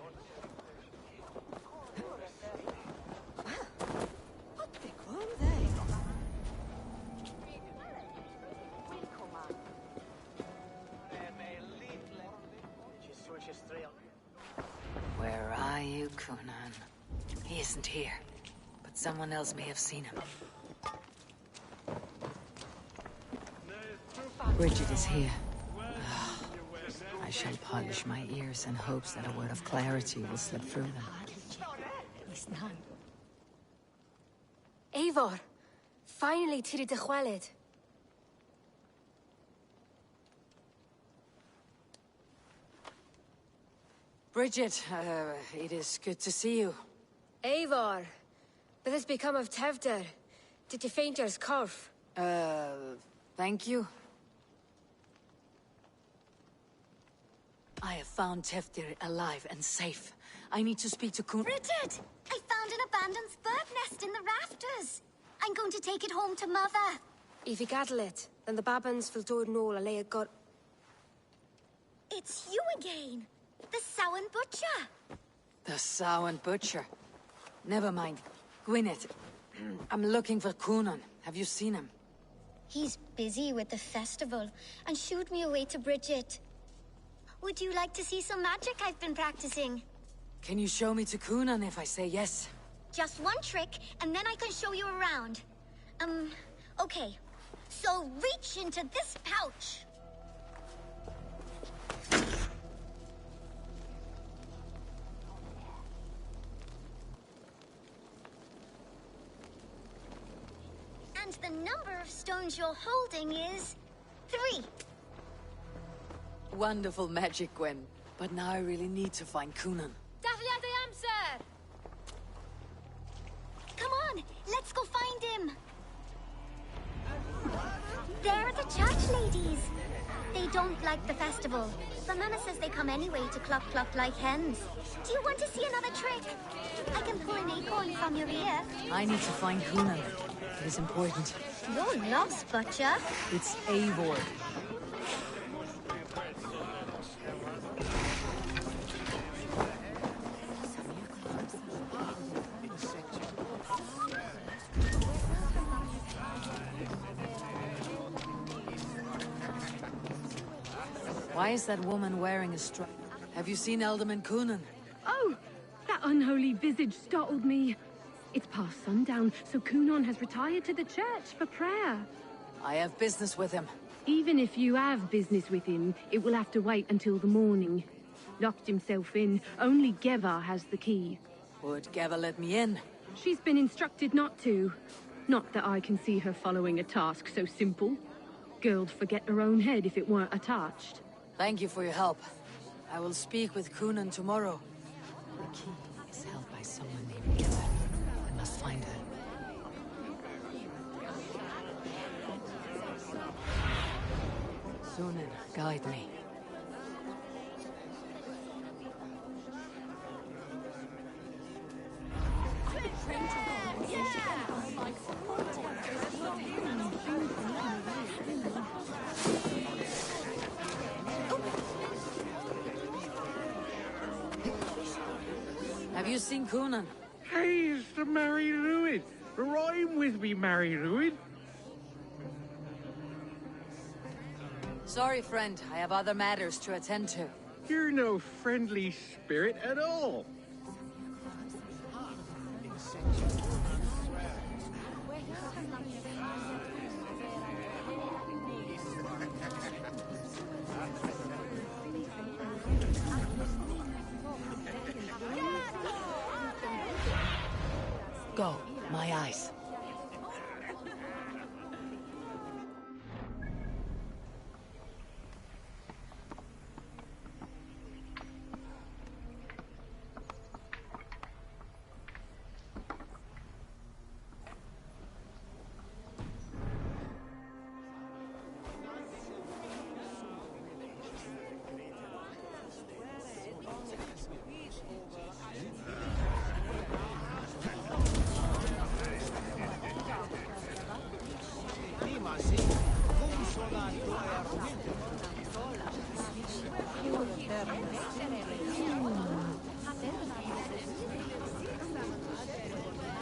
[SPEAKER 2] Where are you, Kunan? He isn't here, but someone else may have seen him. Bridget is here. I shall polish my ears in hopes that a word of clarity will slip through them.
[SPEAKER 3] Eivor, finally tiri de chwaled.
[SPEAKER 2] Bridget, it is good to see you.
[SPEAKER 3] Eivor, what has become of Tevder? Did you faint your scarf?
[SPEAKER 2] Thank you. I have found Tevdir alive and safe. I need to speak to Kun—
[SPEAKER 9] Bridget! I found an abandoned bird nest in the rafters. I'm going to take it home to Mother.
[SPEAKER 3] If you gather it, then the Babans will do it all a lay got.
[SPEAKER 9] It's you again! The Samhain Butcher!
[SPEAKER 2] The Samhain Butcher. Never mind. Gwyneth, I'm looking for Kunan. Have you seen him?
[SPEAKER 9] He's busy with the festival and shooed me away to Bridget. Would you like to see some magic I've been practicing?
[SPEAKER 2] Can you show me to Kunan if I say yes?
[SPEAKER 9] Just one trick, and then I can show you around. Okay. So reach into this pouch. And the number of stones you're holding is 3.
[SPEAKER 2] Wonderful magic, Gwen. But now I really need to find Kunan.
[SPEAKER 9] Come on, let's go find him. There are the church ladies. They don't like the festival, but Mama says they come anyway to cluck cluck like hens. Do you want to see another trick? I can pull an acorn from your ear.
[SPEAKER 2] I need to find Kunan. It is important.
[SPEAKER 9] You're lost, Butcher.
[SPEAKER 2] It's Eivor. Why is that woman wearing a strap? Have you seen Alderman Kunan?
[SPEAKER 16] Oh, that unholy visage startled me. It's past sundown, so Kunan has retired to the church for prayer.
[SPEAKER 2] I have business with him.
[SPEAKER 16] Even if you have business with him, it will have to wait until the morning. Locked himself in. Only Geva has the key.
[SPEAKER 2] Would Geva let me in?
[SPEAKER 16] She's been instructed not to. Not that I can see her following a task so simple. Girl'd forget her own head if it weren't attached.
[SPEAKER 2] Thank you for your help. I will speak with Kunan tomorrow. The key is held by someone named Geva. I must find her. Sunan, guide me. Have you seen Kunan?
[SPEAKER 10] Hey, it's the Mary Lewid. Rhyme with me, Mary Lewid.
[SPEAKER 2] Sorry, friend. I have other matters to attend to.
[SPEAKER 10] You're no friendly spirit at all.
[SPEAKER 2] Go, my eyes.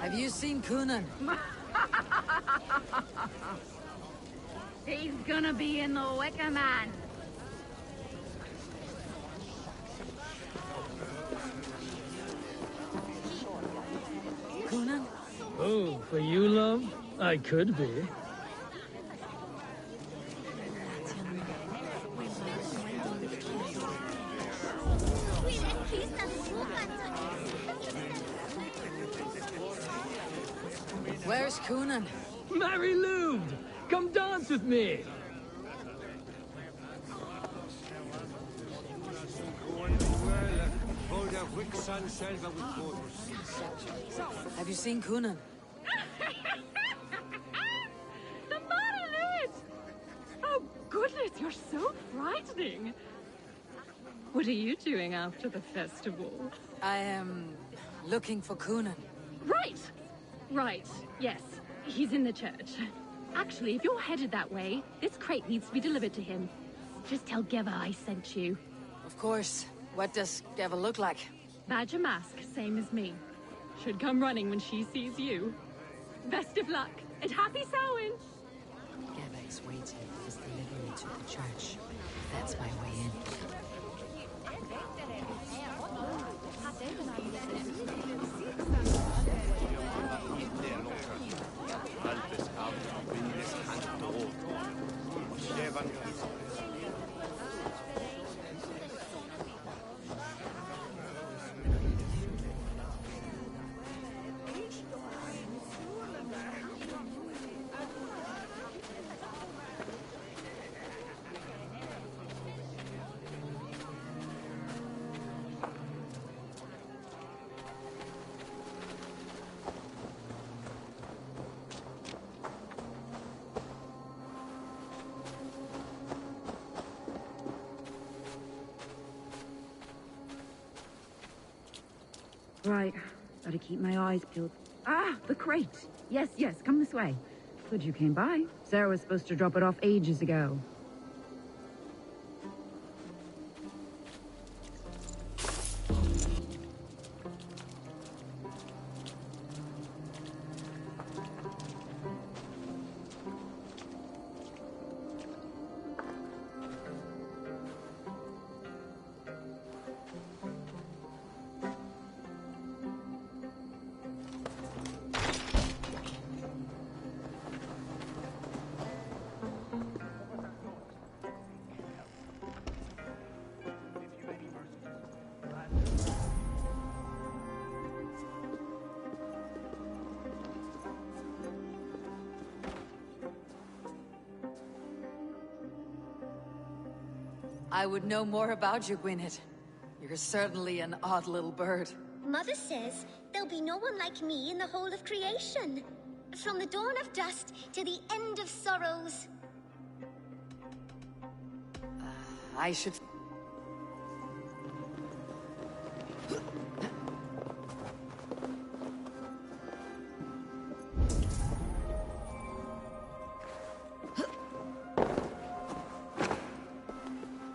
[SPEAKER 2] Have you seen Coonan?
[SPEAKER 16] He's gonna be in the Wicker Man.
[SPEAKER 2] Coonan?
[SPEAKER 17] Oh, for you, love? I could be.
[SPEAKER 2] Where's Coonan?
[SPEAKER 17] Mary Lubed! Come dance with me!
[SPEAKER 2] Have you seen Coonan?
[SPEAKER 16] The monolith! Oh, goodness, you're so frightening. What are you doing after the festival?
[SPEAKER 2] I am looking for Coonan.
[SPEAKER 16] Right! Right, yes. He's in the church. Actually, if you're headed that way, this crate needs to be delivered to him. Just tell Geva I sent you.
[SPEAKER 2] Of course. What does Geva look like?
[SPEAKER 16] Badger mask, same as me. Should come running when she sees you. Best of luck, and happy Samhain!
[SPEAKER 2] Geva is waiting for his delivery to the church. That's my way in.
[SPEAKER 18] Right. Gotta keep my eyes peeled. Ah, the crate! Yes, yes, come this way. Good you came by. Sarah was supposed to drop it off ages ago.
[SPEAKER 2] I would know more about you, Gwynedd. You're certainly an odd little bird.
[SPEAKER 9] Mother says there'll be no one like me in the whole of creation. From the dawn of dust to the end of sorrows.
[SPEAKER 2] I should...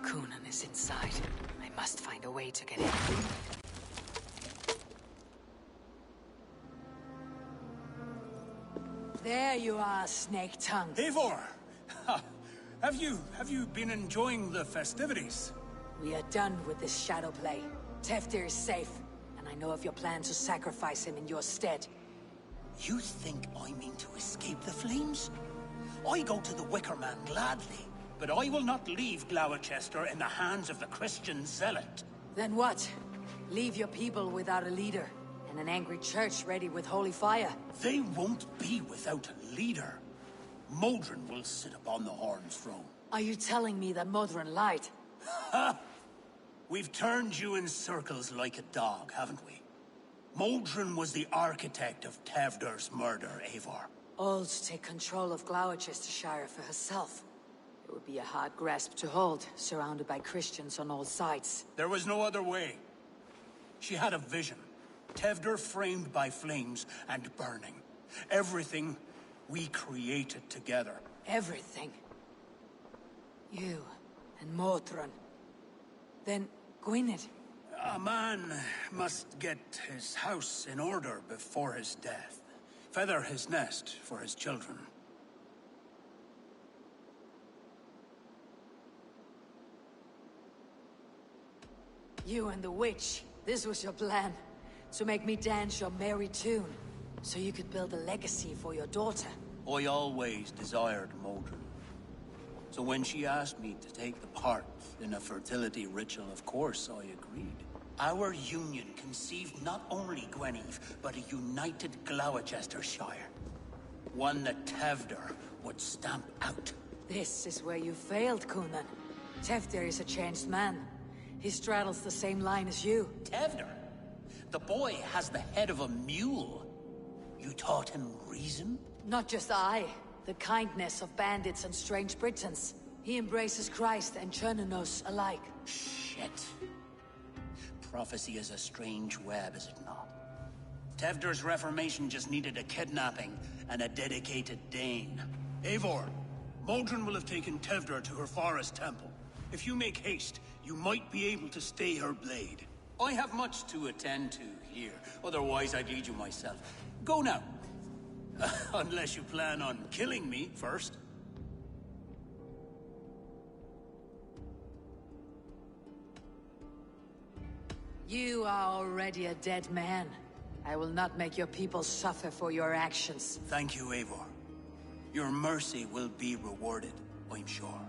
[SPEAKER 2] Coonan is inside. I must find a way to get in. There you are, Snake Tongue.
[SPEAKER 5] Eivor! Have you been enjoying the festivities?
[SPEAKER 2] We are done with this shadow play. Teftir is safe, and I know of your plan to sacrifice him in your stead.
[SPEAKER 5] You think I mean to escape the flames? I go to the Wicker Man gladly, but I will not leave Gloucester in the hands of the Christian zealot.
[SPEAKER 2] Then what? Leave your people without a leader, and an angry church ready with holy fire.
[SPEAKER 5] They won't be without a leader. Modron will sit upon the Horn's throne.
[SPEAKER 2] Are you telling me that Modron lied?
[SPEAKER 5] Ha! We've turned you in circles like a dog, haven't we? Modron was the architect of Tevder's murder, Eivor.
[SPEAKER 2] All to take control of Gloucestershire for herself. It would be a hard grasp to hold, surrounded by Christians on all sides.
[SPEAKER 5] There was no other way. She had a vision. Tevder framed by flames and burning. Everything we created together.
[SPEAKER 2] Everything. You and Modron. Then Gwynedd.
[SPEAKER 5] A man must get his house in order before his death. Feather his nest for his children.
[SPEAKER 2] You and the witch, this was your plan. To make me dance your merry tune. So you could build a legacy for your daughter.
[SPEAKER 5] I always desired Modron. So when she asked me to take the part in a fertility ritual, of course I agreed. Our union conceived not only Gweneve, but a united Gloucestershire. One that Tevder would stamp out.
[SPEAKER 2] This is where you failed, Coonan. Tevder is a changed man. He straddles the same line as you.
[SPEAKER 5] Tevder? The boy has the head of a mule. You taught him reason?
[SPEAKER 2] Not just I. The kindness of bandits and strange Britons. He embraces Christ and Chernonos alike.
[SPEAKER 5] Shit. Prophecy is a strange web, is it not? Tevder's reformation just needed a kidnapping and a dedicated Dane. Eivor, Modron will have taken Tevder to her forest temple. If you make haste, you might be able to stay her blade. I have much to attend to here, otherwise I'd lead you myself. Go now. Unless you plan on killing me first.
[SPEAKER 2] You are already a dead man. I will not make your people suffer for your actions.
[SPEAKER 5] Thank you, Eivor. Your mercy will be rewarded, I'm sure.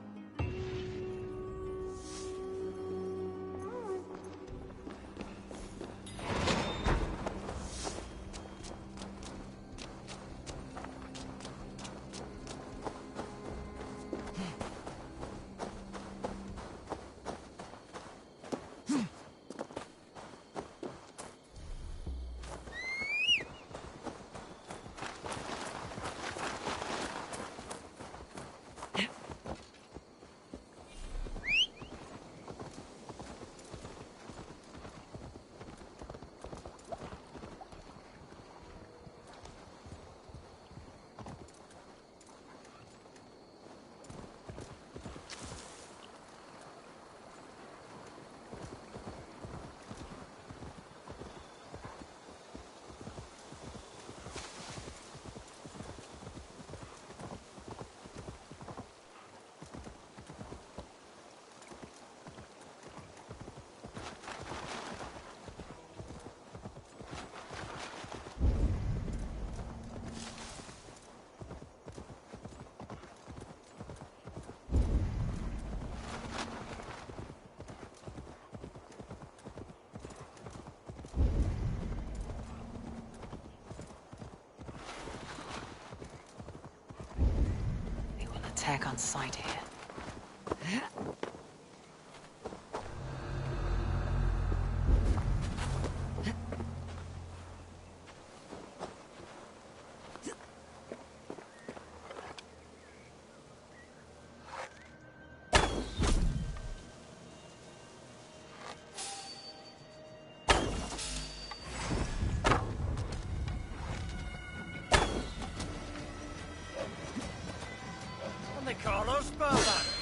[SPEAKER 2] Attack on sight here.
[SPEAKER 12] Carlos Barbaric.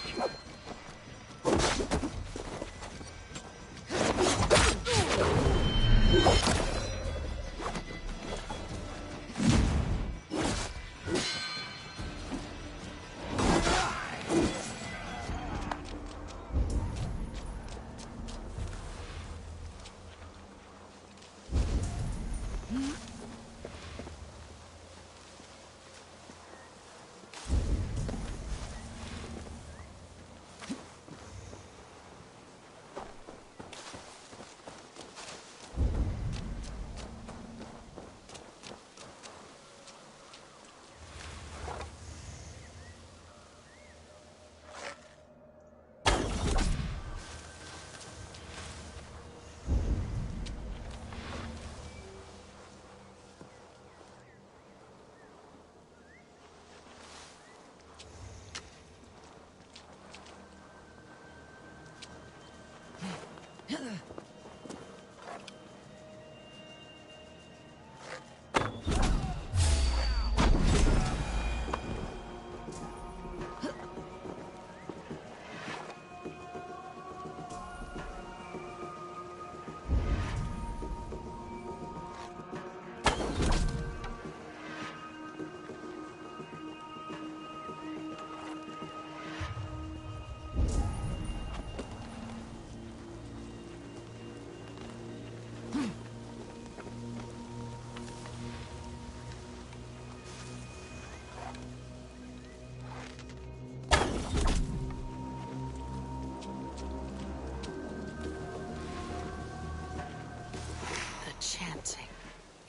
[SPEAKER 2] Chanting.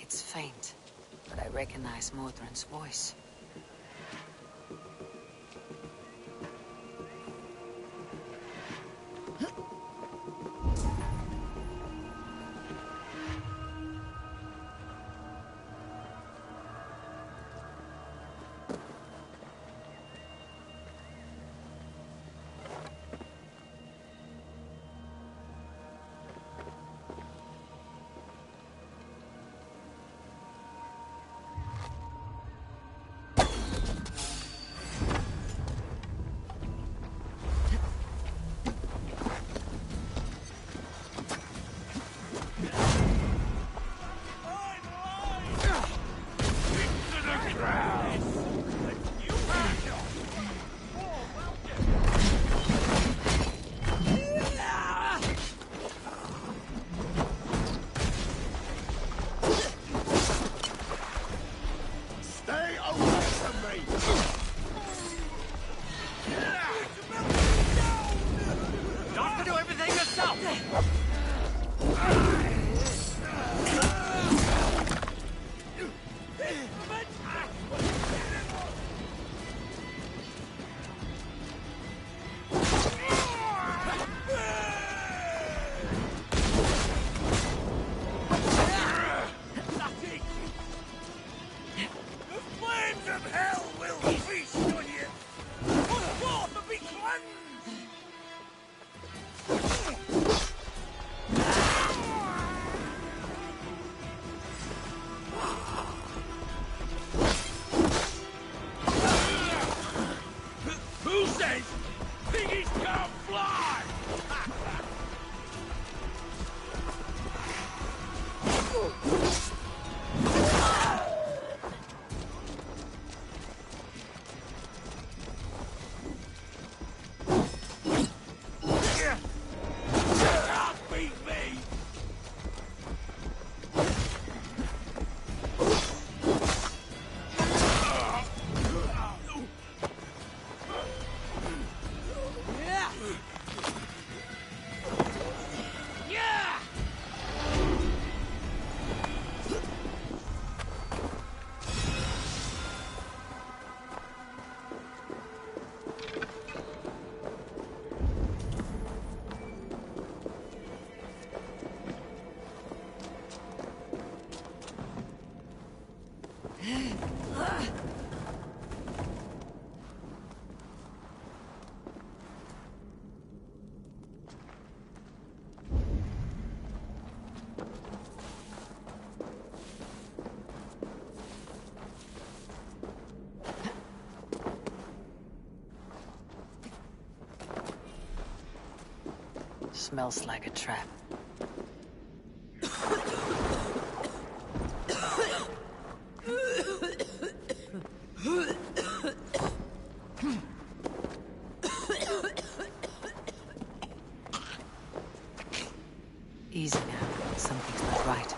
[SPEAKER 2] It's faint, but I recognize Mordrin's voice. Smells like a trap. Easy now. Something's not right.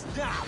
[SPEAKER 7] This now!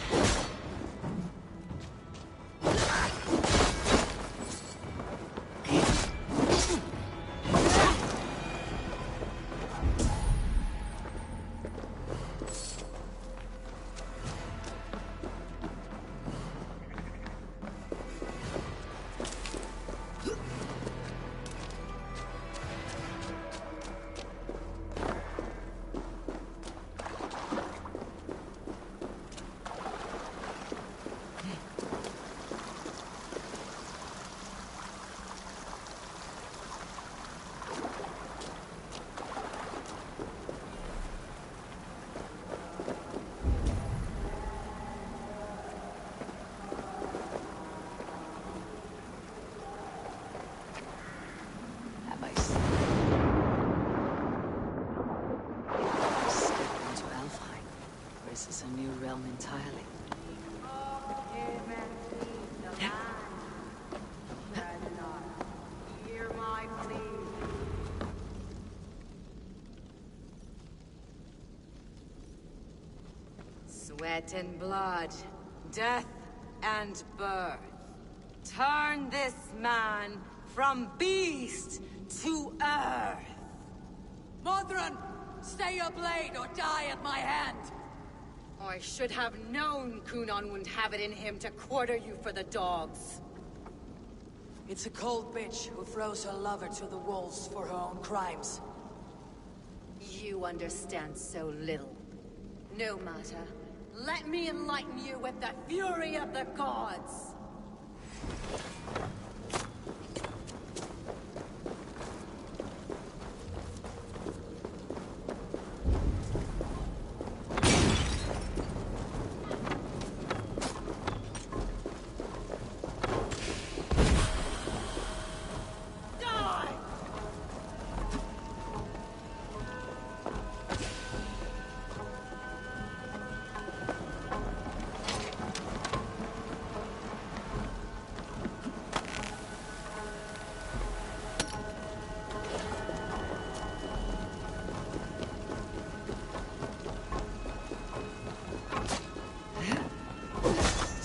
[SPEAKER 2] This is a new realm entirely.
[SPEAKER 8] Sweat and blood, death and birth. Turn this man from beast to earth.
[SPEAKER 19] Modron, stay your blade or die at my hand.
[SPEAKER 8] I should have known Kunon wouldn't have it in him to quarter you for the dogs.
[SPEAKER 19] It's a cold bitch who throws her lover to the wolves for her own crimes.
[SPEAKER 8] You understand so little. No matter. Let me enlighten you with the fury of the gods!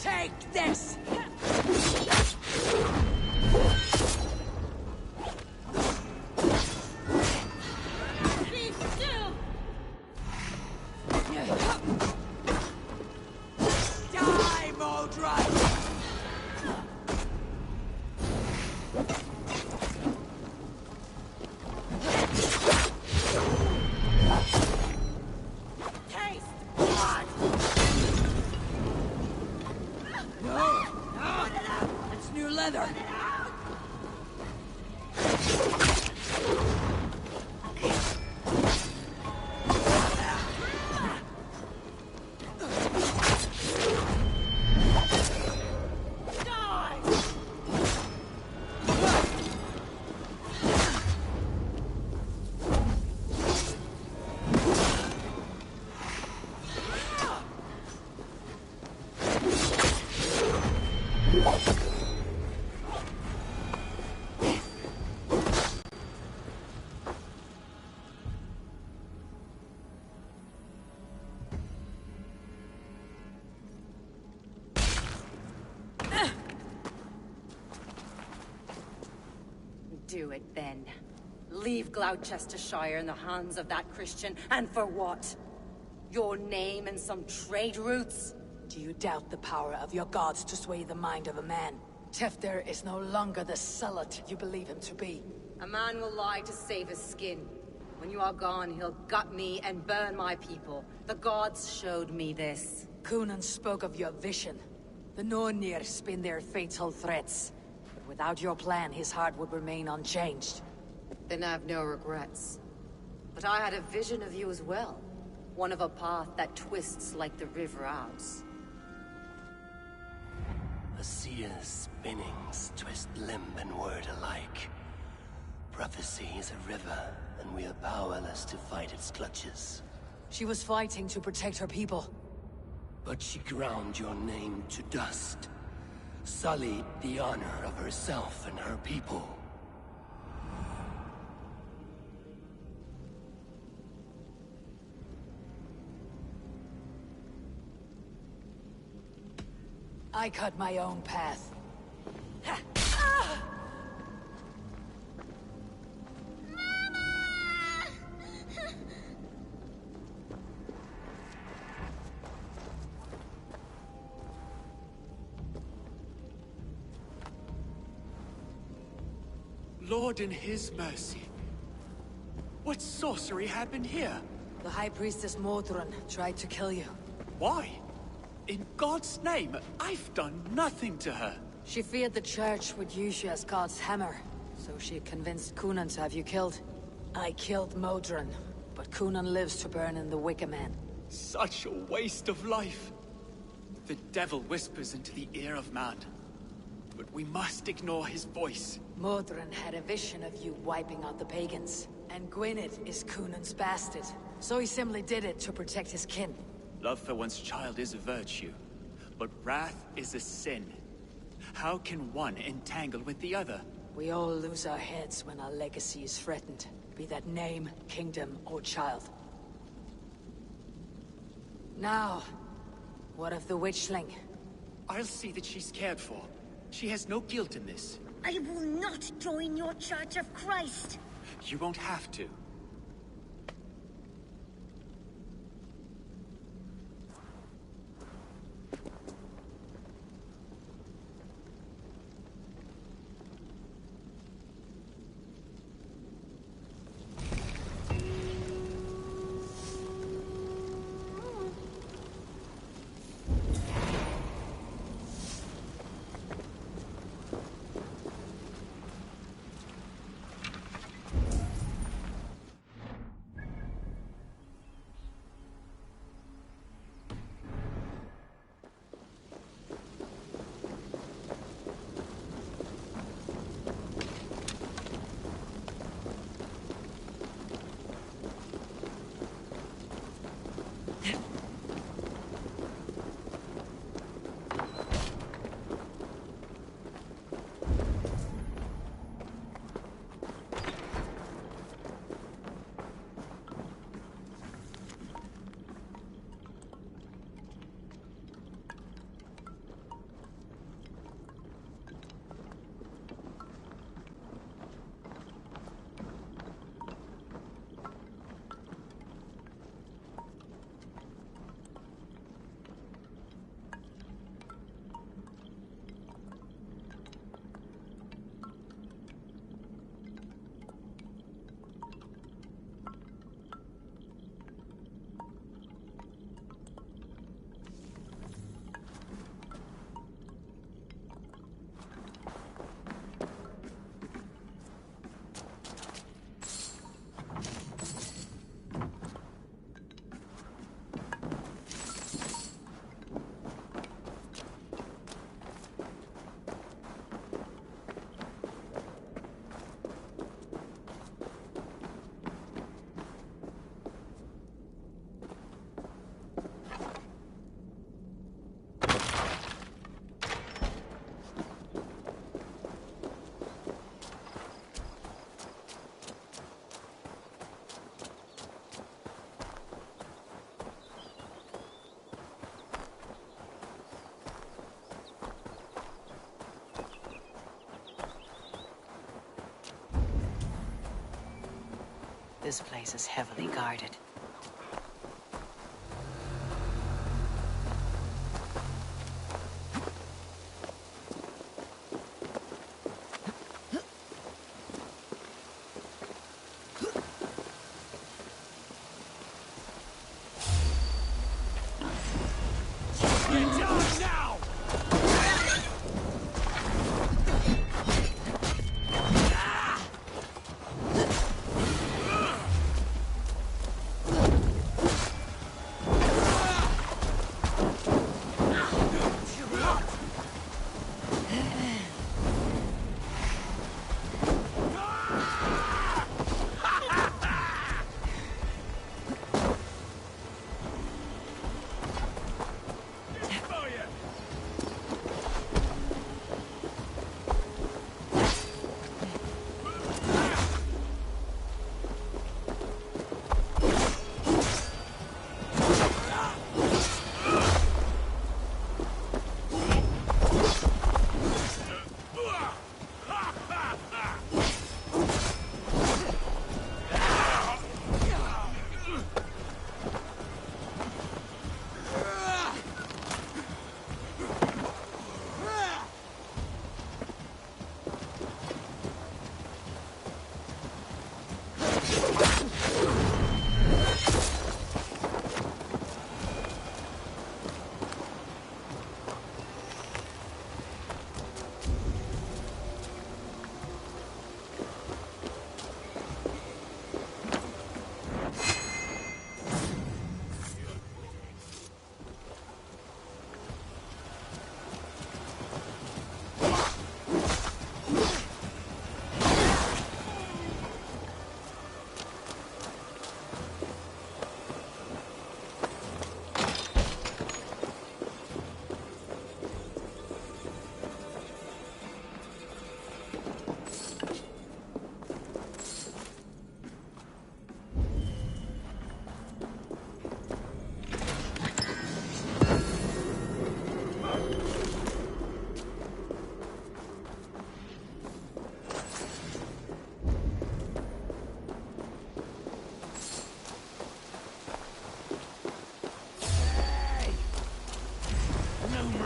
[SPEAKER 19] Take this!
[SPEAKER 14] Be still!
[SPEAKER 19] Die, Modron! Taste blood! No! It's new leather!
[SPEAKER 8] Do it then. Leave Gloucestershire in the hands of that Christian, and for what? Your name and some trade routes?
[SPEAKER 19] Do you doubt the power of your gods to sway the mind of a man? Tefter is no longer the zealot you believe him to be.
[SPEAKER 8] A man will lie to save his skin. When you are gone, he'll gut me and burn my people. The gods showed me this.
[SPEAKER 19] Kunon spoke of your vision. The Nornir spin their fatal threats. But without your plan, his heart would remain unchanged.
[SPEAKER 8] Then I have no regrets. But I had a vision of you as well. One of a path that twists like the river Ouse.
[SPEAKER 20] A seer's spinnings twist limb and word alike. Prophecy is a river, and we are powerless to fight its clutches.
[SPEAKER 19] She was fighting to protect her people.
[SPEAKER 20] But she ground your name to dust. Sullied the honor of herself and her people.
[SPEAKER 19] I cut my own path.
[SPEAKER 4] Lord in his mercy. What sorcery happened here?
[SPEAKER 19] The High Priestess Modron tried to kill you.
[SPEAKER 4] Why? In God's name, I've done nothing to her.
[SPEAKER 19] She feared the Church would use you as God's hammer, so she convinced Cunan to have you killed. I killed Modron, but Cunan lives to burn in the Wicker Man.
[SPEAKER 4] Such a waste of life. The devil whispers into the ear of man, but we must ignore his voice.
[SPEAKER 19] Modron had a vision of you wiping out the pagans, and Gwynedd is Cunan's bastard, so he simply did it to protect his kin.
[SPEAKER 4] Love for one's child is a virtue, but wrath is a sin. How can one entangle with the other?
[SPEAKER 19] We all lose our heads when our legacy is threatened, be that name, kingdom, or child. Now, what of the witchling?
[SPEAKER 4] I'll see that she's cared for. She has no guilt in this.
[SPEAKER 9] I will not join your Church of Christ.
[SPEAKER 4] You won't have to.
[SPEAKER 2] This place is heavily guarded.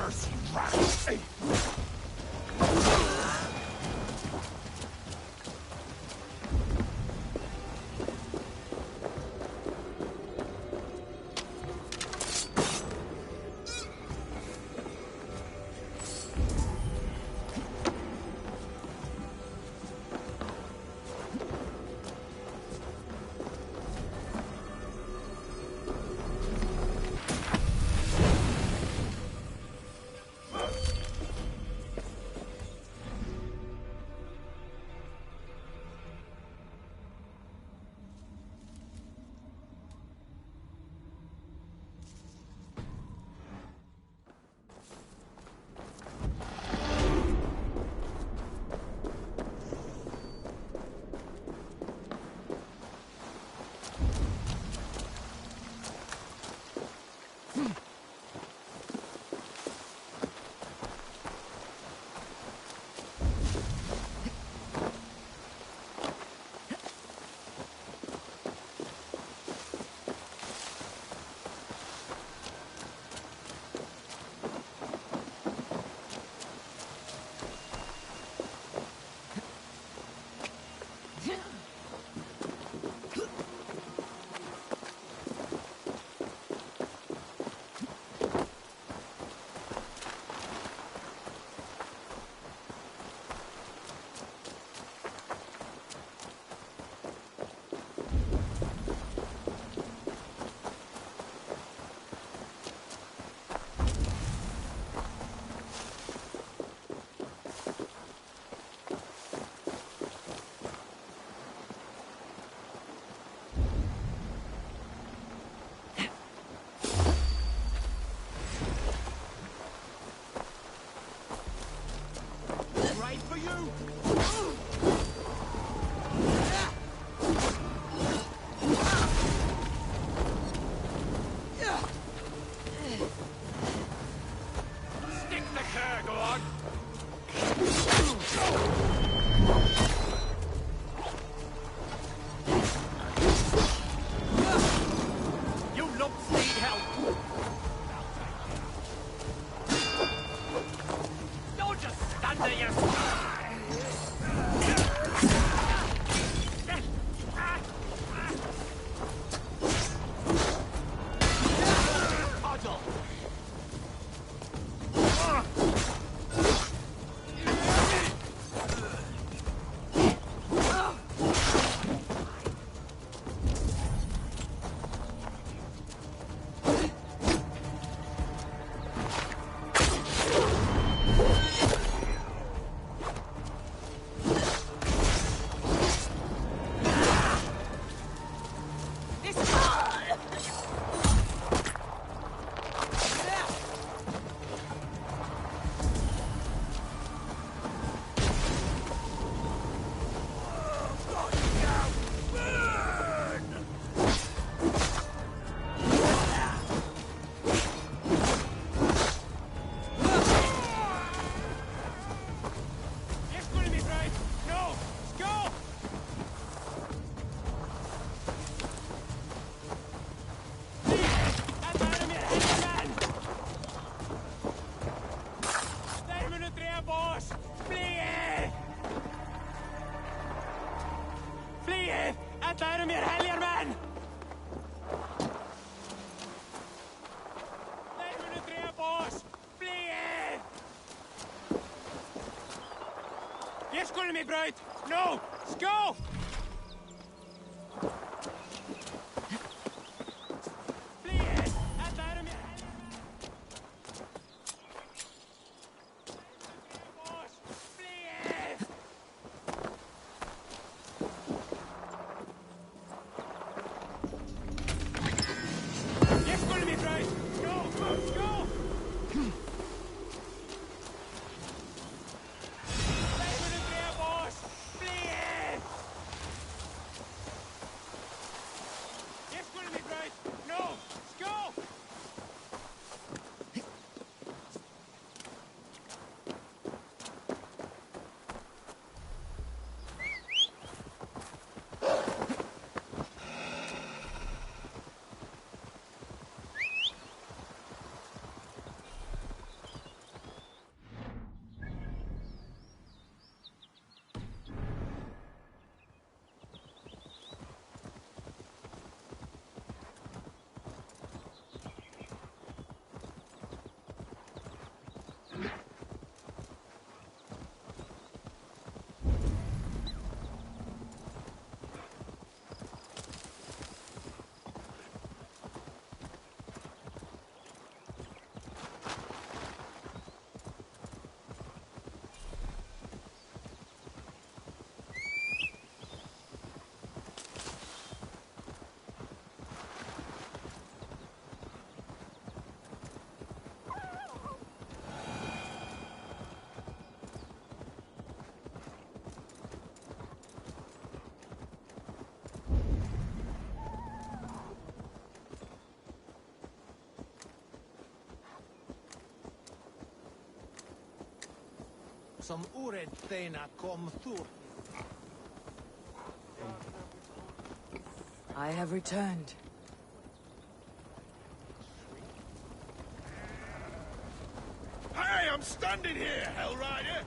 [SPEAKER 10] mercy, rats!
[SPEAKER 12] me, Bright! No! Go!
[SPEAKER 7] Som ured thena kom thur.
[SPEAKER 19] I have returned.
[SPEAKER 10] Hey, I'm standing here, Hell Rider!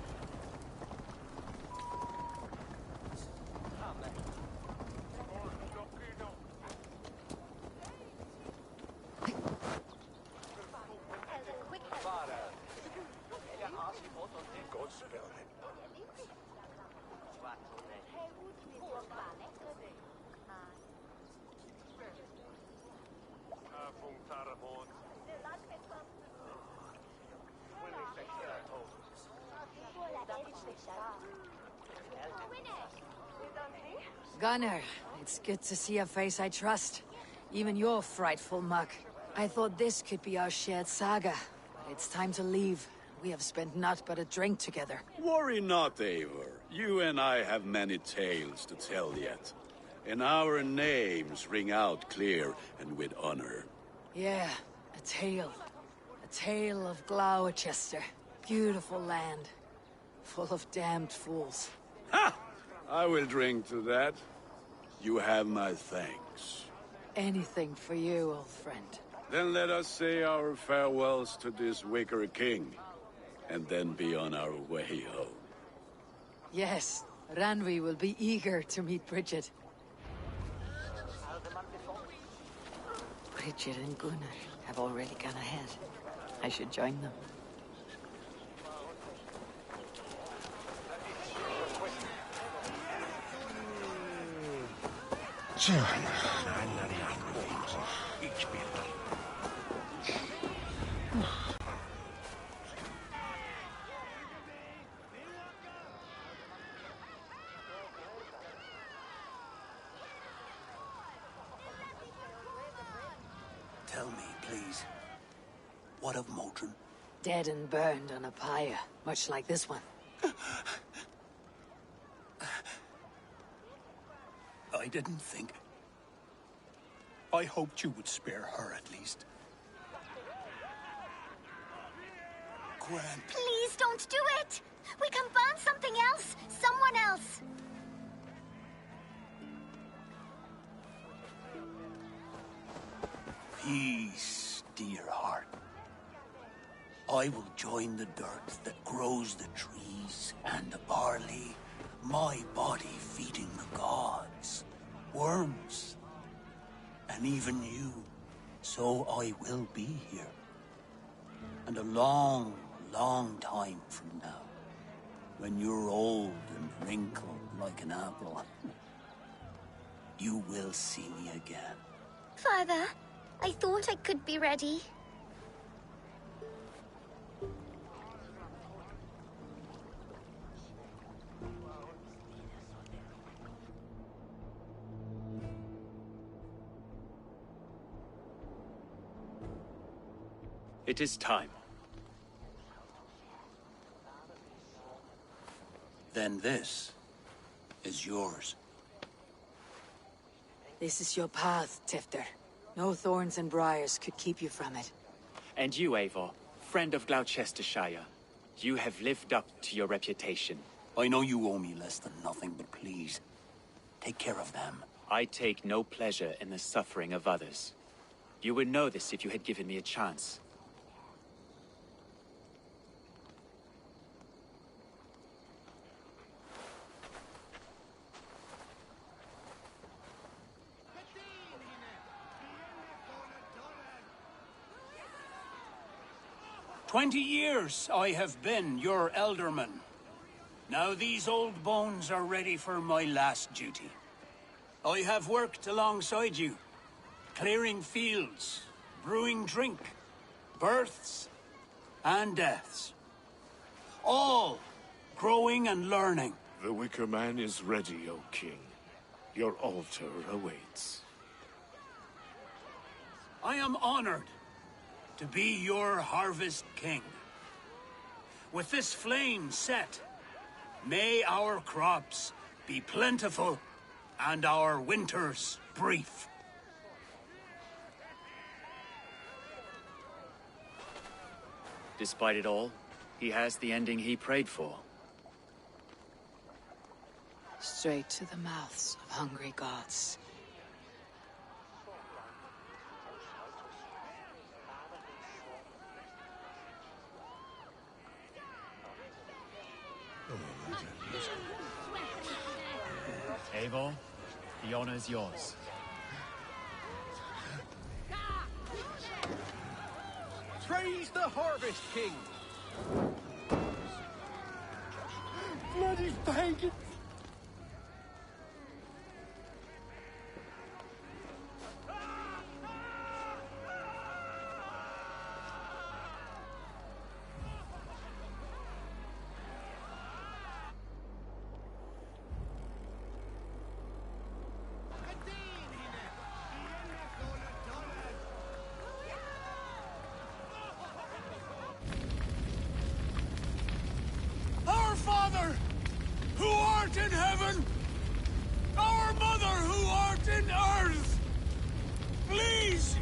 [SPEAKER 19] Gunnar, it's good to see a face I trust. Even your frightful muck. I thought this could be our shared saga, but it's time to leave. We have spent naught but a drink together.
[SPEAKER 1] Worry not, Eivor. You and I have many tales to tell yet. And our names ring out clear and with honor.
[SPEAKER 19] Yeah, a tale. A tale of Gloucester. Beautiful land. Full of damned fools.
[SPEAKER 1] Ha! I will drink to that. You have my thanks.
[SPEAKER 19] Anything for you, old friend.
[SPEAKER 1] Then let us say our farewells to this Wicker King, and then be on our way home.
[SPEAKER 19] Yes, Ranvi will be eager to meet Bridget. Bridget and Gunnar have already gone ahead. I should join them.
[SPEAKER 5] Tell me, please, what of Modron?
[SPEAKER 19] Dead and burned on a pyre, much like this one.
[SPEAKER 5] I didn't think. I hoped you would spare her at least. Gwen.
[SPEAKER 9] Please don't do it! We can burn something else! Someone else!
[SPEAKER 5] Peace, dear heart. I will join the dirt that grows the trees and the barley, my body feeding the gods, worms, and even you. So I will be here. And a long, long time from now, when you're old and wrinkled like an apple, you will see me again.
[SPEAKER 9] Father, I thought I could be ready.
[SPEAKER 4] It is time.
[SPEAKER 5] Then this is yours.
[SPEAKER 19] This is your path, Tifter. No thorns and briars could keep you from it.
[SPEAKER 4] And you, Eivor, friend of Gloucestershire, you have lived up to your reputation.
[SPEAKER 5] I know you owe me less than nothing, but please, take care of them.
[SPEAKER 4] I take no pleasure in the suffering of others. You would know this if you had given me a chance.
[SPEAKER 5] "20 years I have been your elderman. Now these old bones are ready for my last duty. I have worked alongside you, clearing fields, brewing drink, births and deaths. All growing and learning.
[SPEAKER 10] The Wicker Man is ready, O King. Your altar awaits.
[SPEAKER 5] I am honored to be your Harvest King. With this flame set, may our crops be plentiful and our winters brief.
[SPEAKER 4] Despite it all, he has the ending he prayed for.
[SPEAKER 2] straight to the mouths of hungry gods.
[SPEAKER 4] Eivor, the honor's yours.
[SPEAKER 12] Praise the Harvest King! Bloody pagan!
[SPEAKER 5] Our Father, who art in heaven, our Mother, who art in earth, please,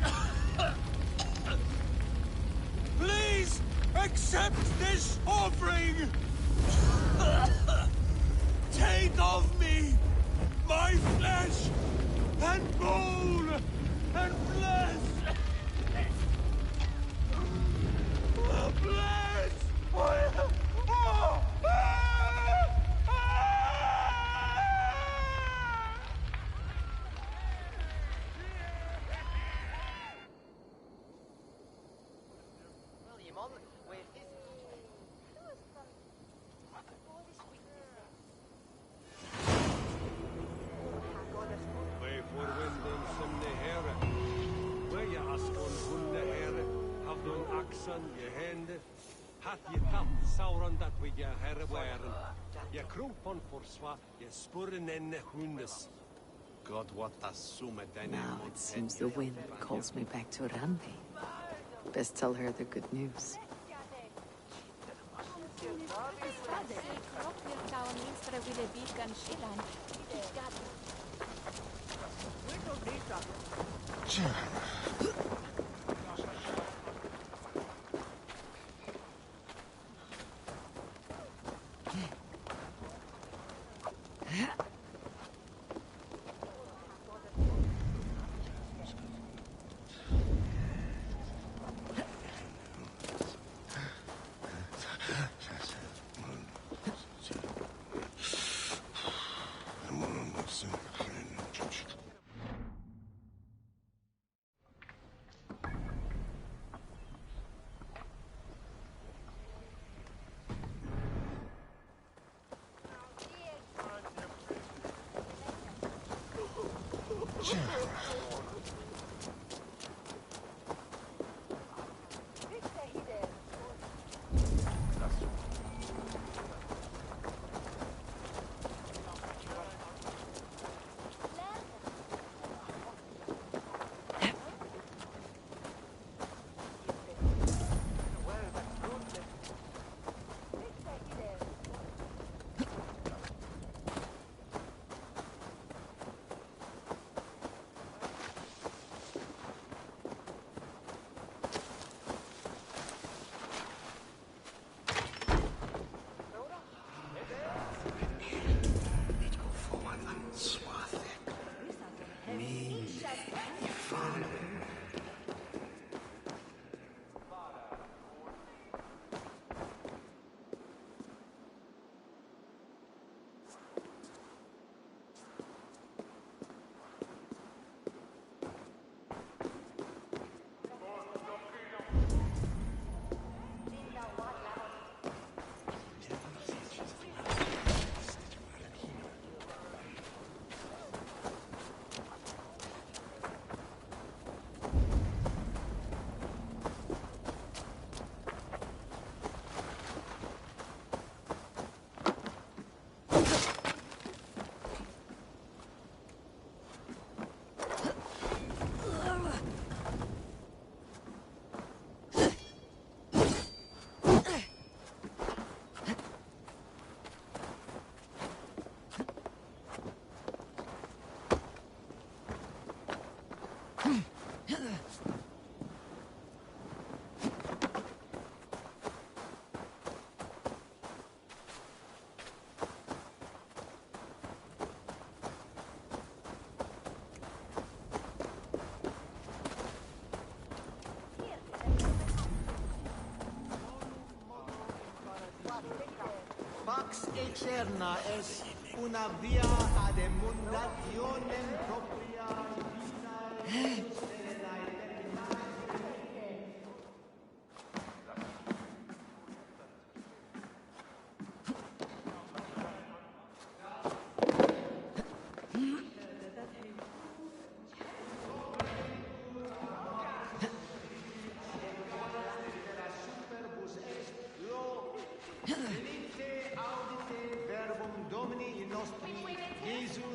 [SPEAKER 5] please accept this offering. Take of me my flesh and bone and bless. Bless.
[SPEAKER 15] Hath je tapt sauron dat we je herre waren. Je krompon forswa, je spurren enne hundes. God what a summe
[SPEAKER 2] Now it seems the wind calls me back to Randi. Best tell her the good news.
[SPEAKER 21] eterna es una via ad emundationem propria divinae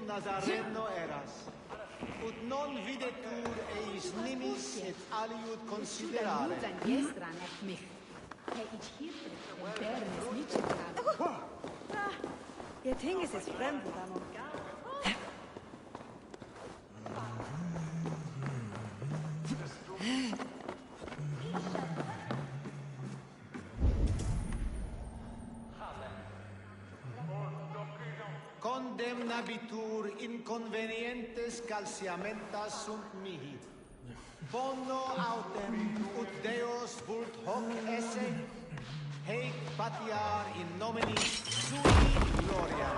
[SPEAKER 21] Nazareno eras, ut non videtur eis nimis et aliud considerare.
[SPEAKER 22] Je tinges is fremd dan.
[SPEAKER 21] Condemnabitur inconvenientes calciamentas sunt mihi. Bono autem ut Deus vult hoc esse, heic patiar in nomine sui gloria.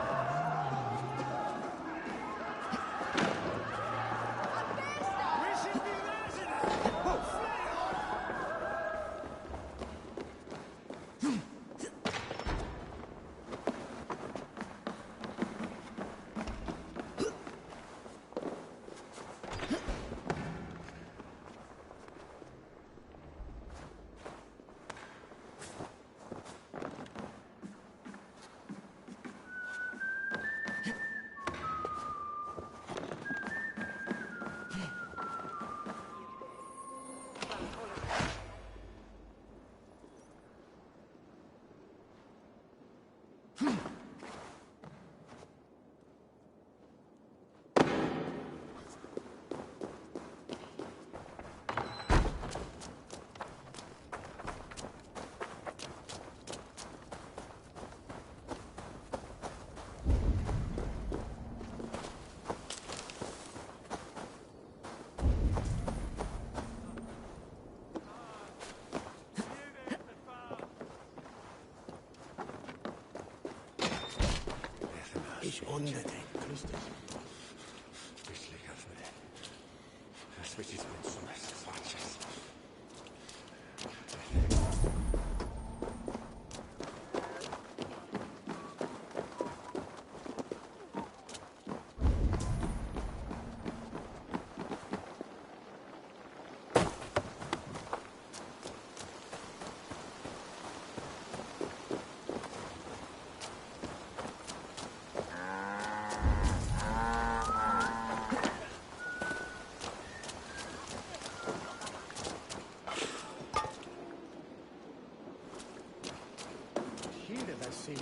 [SPEAKER 20] Ich unbedingt. Grüß dich. Wyślij mnie. Świecić mnie zobaczyć.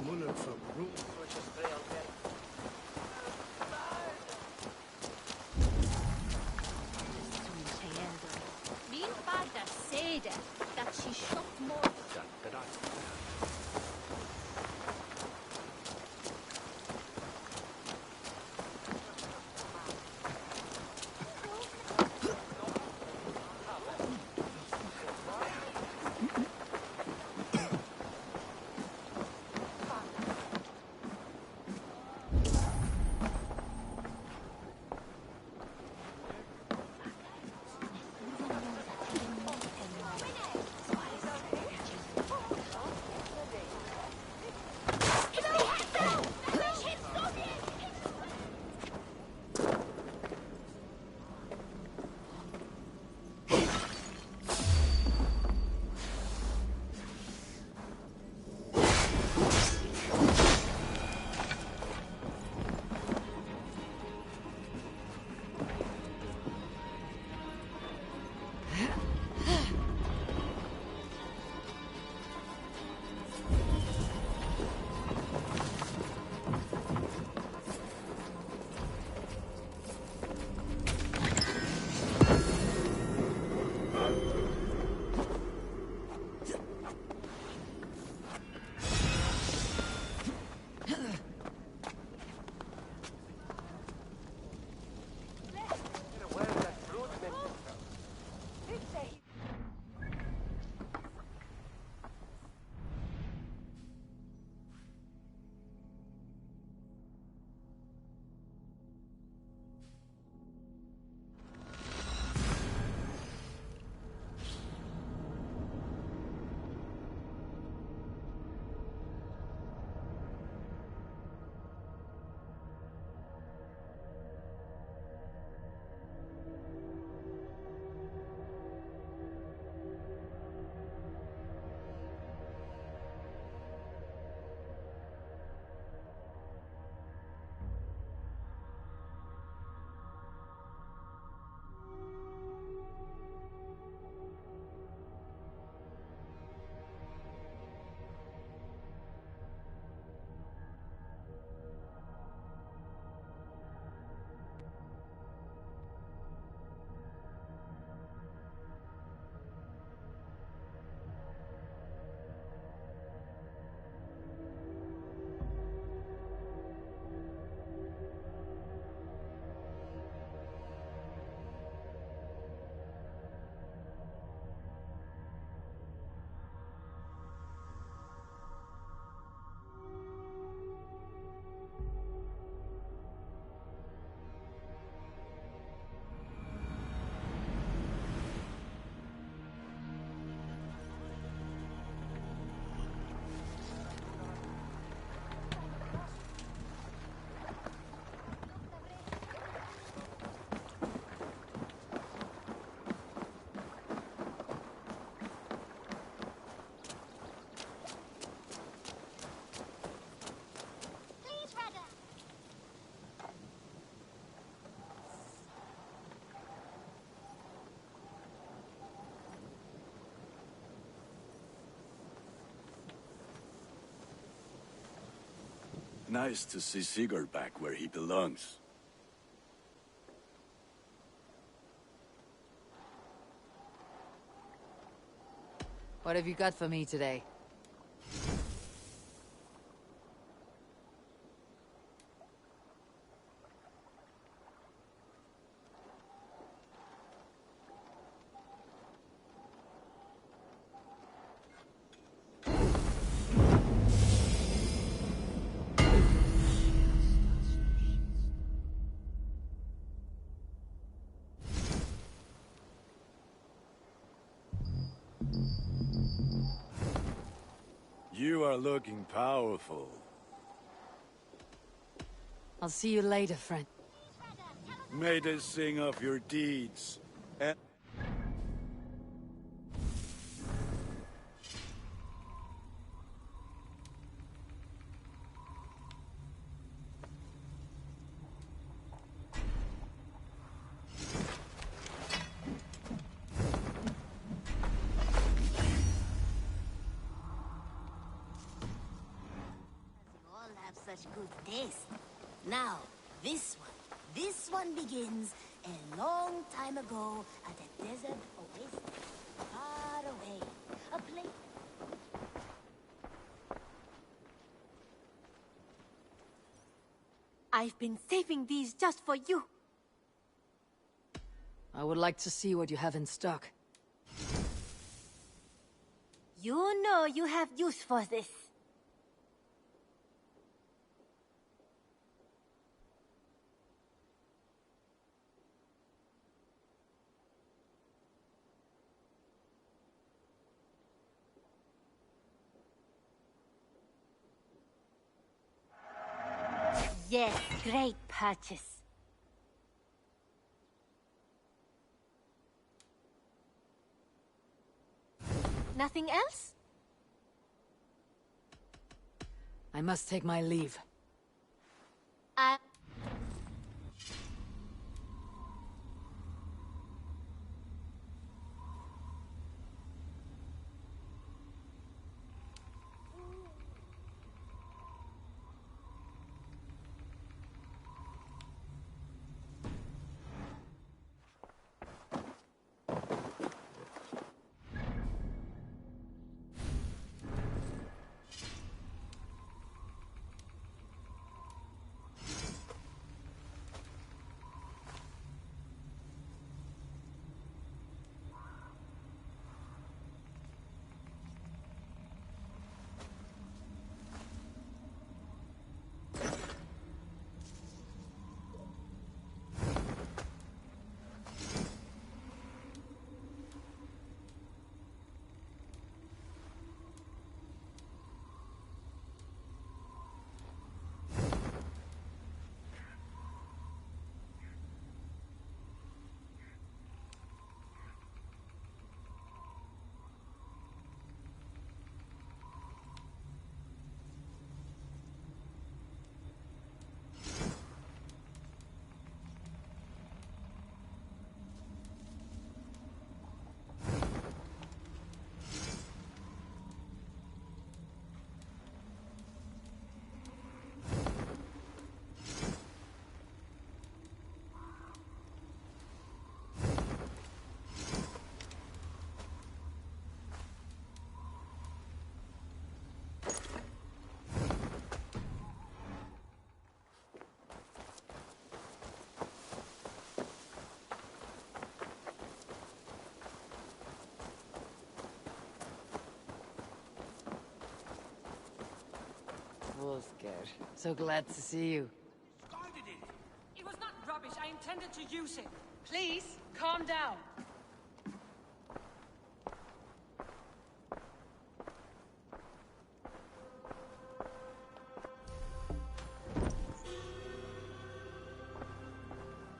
[SPEAKER 10] Muller for rules.
[SPEAKER 9] Min father said that she shot more.
[SPEAKER 1] Nice to see Sigurd back where he belongs.
[SPEAKER 2] What have you got for me today?
[SPEAKER 1] You are looking powerful.
[SPEAKER 2] I'll see you later, friend.
[SPEAKER 1] May they sing of your deeds. And
[SPEAKER 9] All have such good taste. Now, this one begins a long time ago at a desert oasis, far away. A place. I've been saving these just for you.
[SPEAKER 2] I would like to see what you have in stock.
[SPEAKER 9] You know you have use for this. Yes, great purchase. Nothing else?
[SPEAKER 2] I must take my leave. Wolfgar, so glad to see you.
[SPEAKER 6] Discarded it! It was not rubbish. I intended to use it. Please, calm down.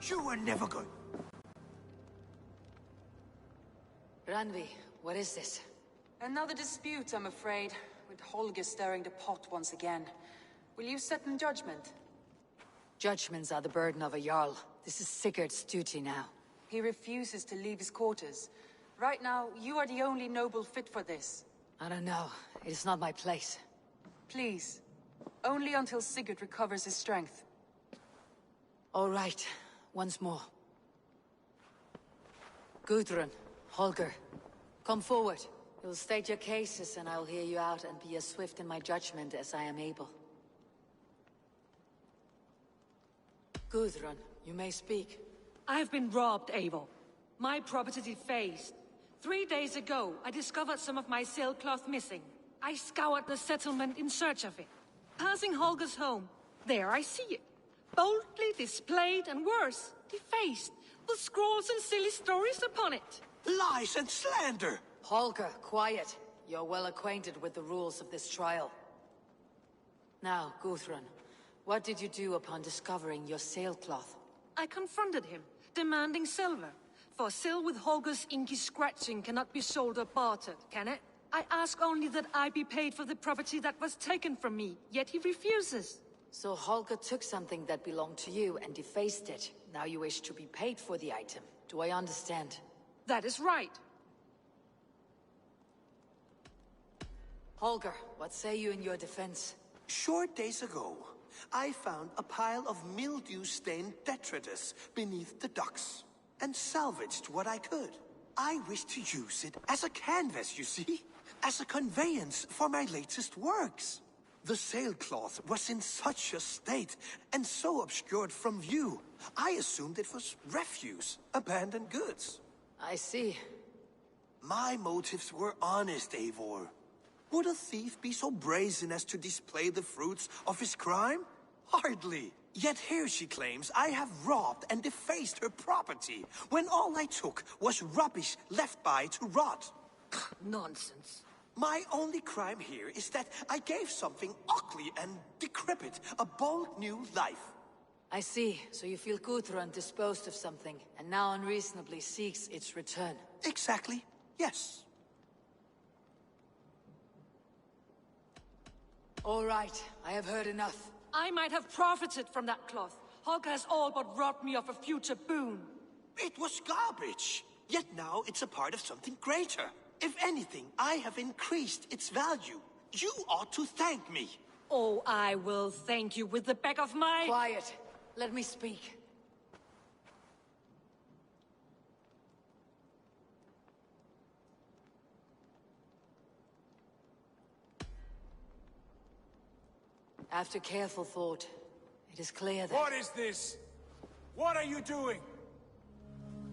[SPEAKER 5] You were never good.
[SPEAKER 2] Ranvi, what is this?
[SPEAKER 6] Another dispute, I'm afraid, with Holger stirring the pot once again. Will you set in judgment?
[SPEAKER 2] Judgments are the burden of a Jarl. This is Sigurd's duty now.
[SPEAKER 6] He refuses to leave his quarters. Right now, you are the only noble fit for this.
[SPEAKER 2] I don't know. It is not my place.
[SPEAKER 6] Please, Only until Sigurd recovers his strength.
[SPEAKER 19] All right, once more. Gudrun, Holger, come forward. You'll state your cases and I'll hear you out and be as swift in my judgment as I am able. Gudrun, you may speak.
[SPEAKER 11] I've been robbed, Eivor. My property defaced. 3 days ago, I discovered some of my sailcloth missing. I scoured the settlement in search of it. Passing Holger's home, there I see it. Boldly displayed and worse, defaced, with scrawls and silly stories upon it.
[SPEAKER 20] Lies and slander!
[SPEAKER 19] Holger, quiet. You're well acquainted with the rules of this trial. Now, Gudrun, what did you do upon discovering your sailcloth?
[SPEAKER 11] I confronted him, demanding silver. For sil with Holger's inky scratching cannot be sold or bartered, can it? I ask only that I be paid for the property that was taken from me, yet he refuses.
[SPEAKER 19] So Holger took something that belonged to you and defaced it. Now you wish to be paid for the item. Do I understand?
[SPEAKER 11] That is right.
[SPEAKER 19] Holger, what say you in your defense?
[SPEAKER 20] Short days ago, I found a pile of mildew-stained detritus beneath the docks, and salvaged what I could. I wish to use it as a canvas, you see? As a conveyance for my latest works. The sailcloth was in such a state, and so obscured from view, I assumed it was refuse, abandoned goods.
[SPEAKER 19] I see.
[SPEAKER 20] My motives were honest, Eivor. Would a thief be so brazen as to display the fruits of his crime? Hardly. Yet here she claims I have robbed and defaced her property, when all I took was rubbish left by to rot.
[SPEAKER 11] Nonsense.
[SPEAKER 20] My only crime here is that I gave something ugly and decrepit a bold new life.
[SPEAKER 19] I see. So you feel Gudrun disposed of something, and now unreasonably seeks its return.
[SPEAKER 20] Exactly. Yes.
[SPEAKER 19] All right. I have heard enough.
[SPEAKER 11] I might have profited from that cloth. Holger has all but robbed me of a future boon.
[SPEAKER 20] It was garbage. Yet now it's a part of something greater. If anything, I have increased its value. You ought to thank me.
[SPEAKER 11] Oh, I will thank you with the back of my...
[SPEAKER 19] Quiet. Let me speak. After careful thought, it is clear that...
[SPEAKER 13] What is this? What are you doing?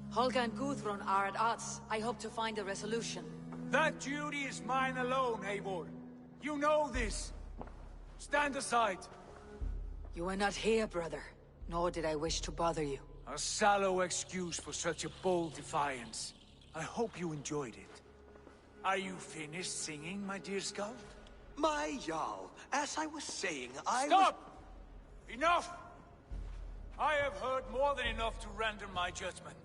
[SPEAKER 19] Holger and Gudrun are at odds. I hope to find a resolution.
[SPEAKER 13] That duty is mine alone, Eivor. You know this. Stand aside.
[SPEAKER 19] You were not here, brother. Nor did I wish to bother you.
[SPEAKER 13] A sallow excuse for such a bold defiance. I hope you enjoyed it. Are you finished singing, my dear Skull?
[SPEAKER 20] My Jarl, as I was saying,
[SPEAKER 13] Stop! Enough! I have heard more than enough to render my judgment.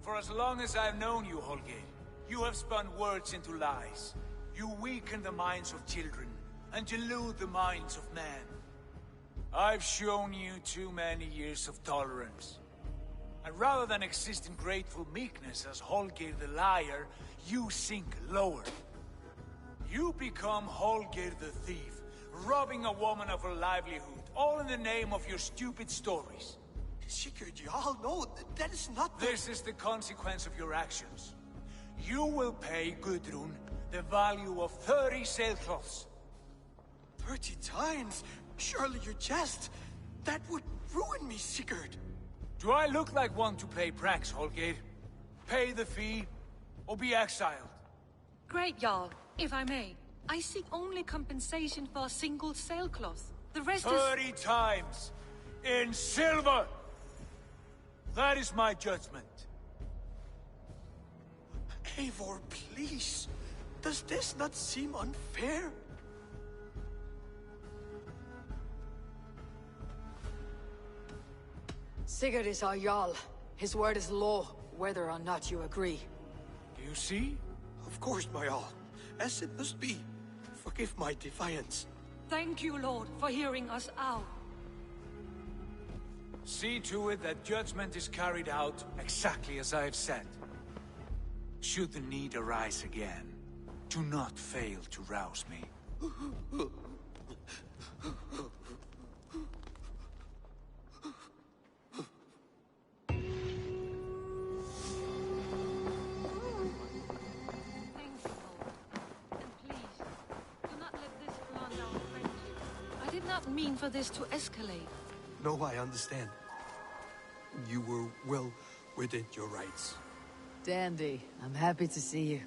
[SPEAKER 13] For as long as I've known you, Holger, you have spun words into lies. You weaken the minds of children, and delude the minds of men. I've shown you too many years of tolerance. And rather than exist in grateful meekness as Holger the liar, you sink lower. You become Holger the thief, robbing a woman of her livelihood, all in the name of your stupid stories.
[SPEAKER 20] Sigurd, Jarl, no, that is not the...
[SPEAKER 13] This is the consequence of your actions. You will pay Gudrun the value of 30 sailcloths.
[SPEAKER 20] 30 times? Surely you jest. That would ruin me, Sigurd.
[SPEAKER 13] Do I look like one to play pranks, Holger? Pay the fee, or be exiled.
[SPEAKER 11] Great, Jarl. If I may, I seek only compensation for a single sailcloth. The rest
[SPEAKER 13] 30 times! In silver! That is my judgment.
[SPEAKER 20] Eivor, please. Does this not seem unfair?
[SPEAKER 19] Sigurd is our Jarl. His word is law, whether or not you agree.
[SPEAKER 13] Do you see?
[SPEAKER 20] Of course, my Jarl. As it must be. Forgive my defiance.
[SPEAKER 11] Thank you, Lord, for hearing us out.
[SPEAKER 13] See to it that judgment is carried out exactly as I have said. Should the need arise again, do not fail to rouse me.
[SPEAKER 11] I did not mean for this to escalate.
[SPEAKER 20] No, I understand. You were well within your rights.
[SPEAKER 19] Dandy, I'm happy to see you.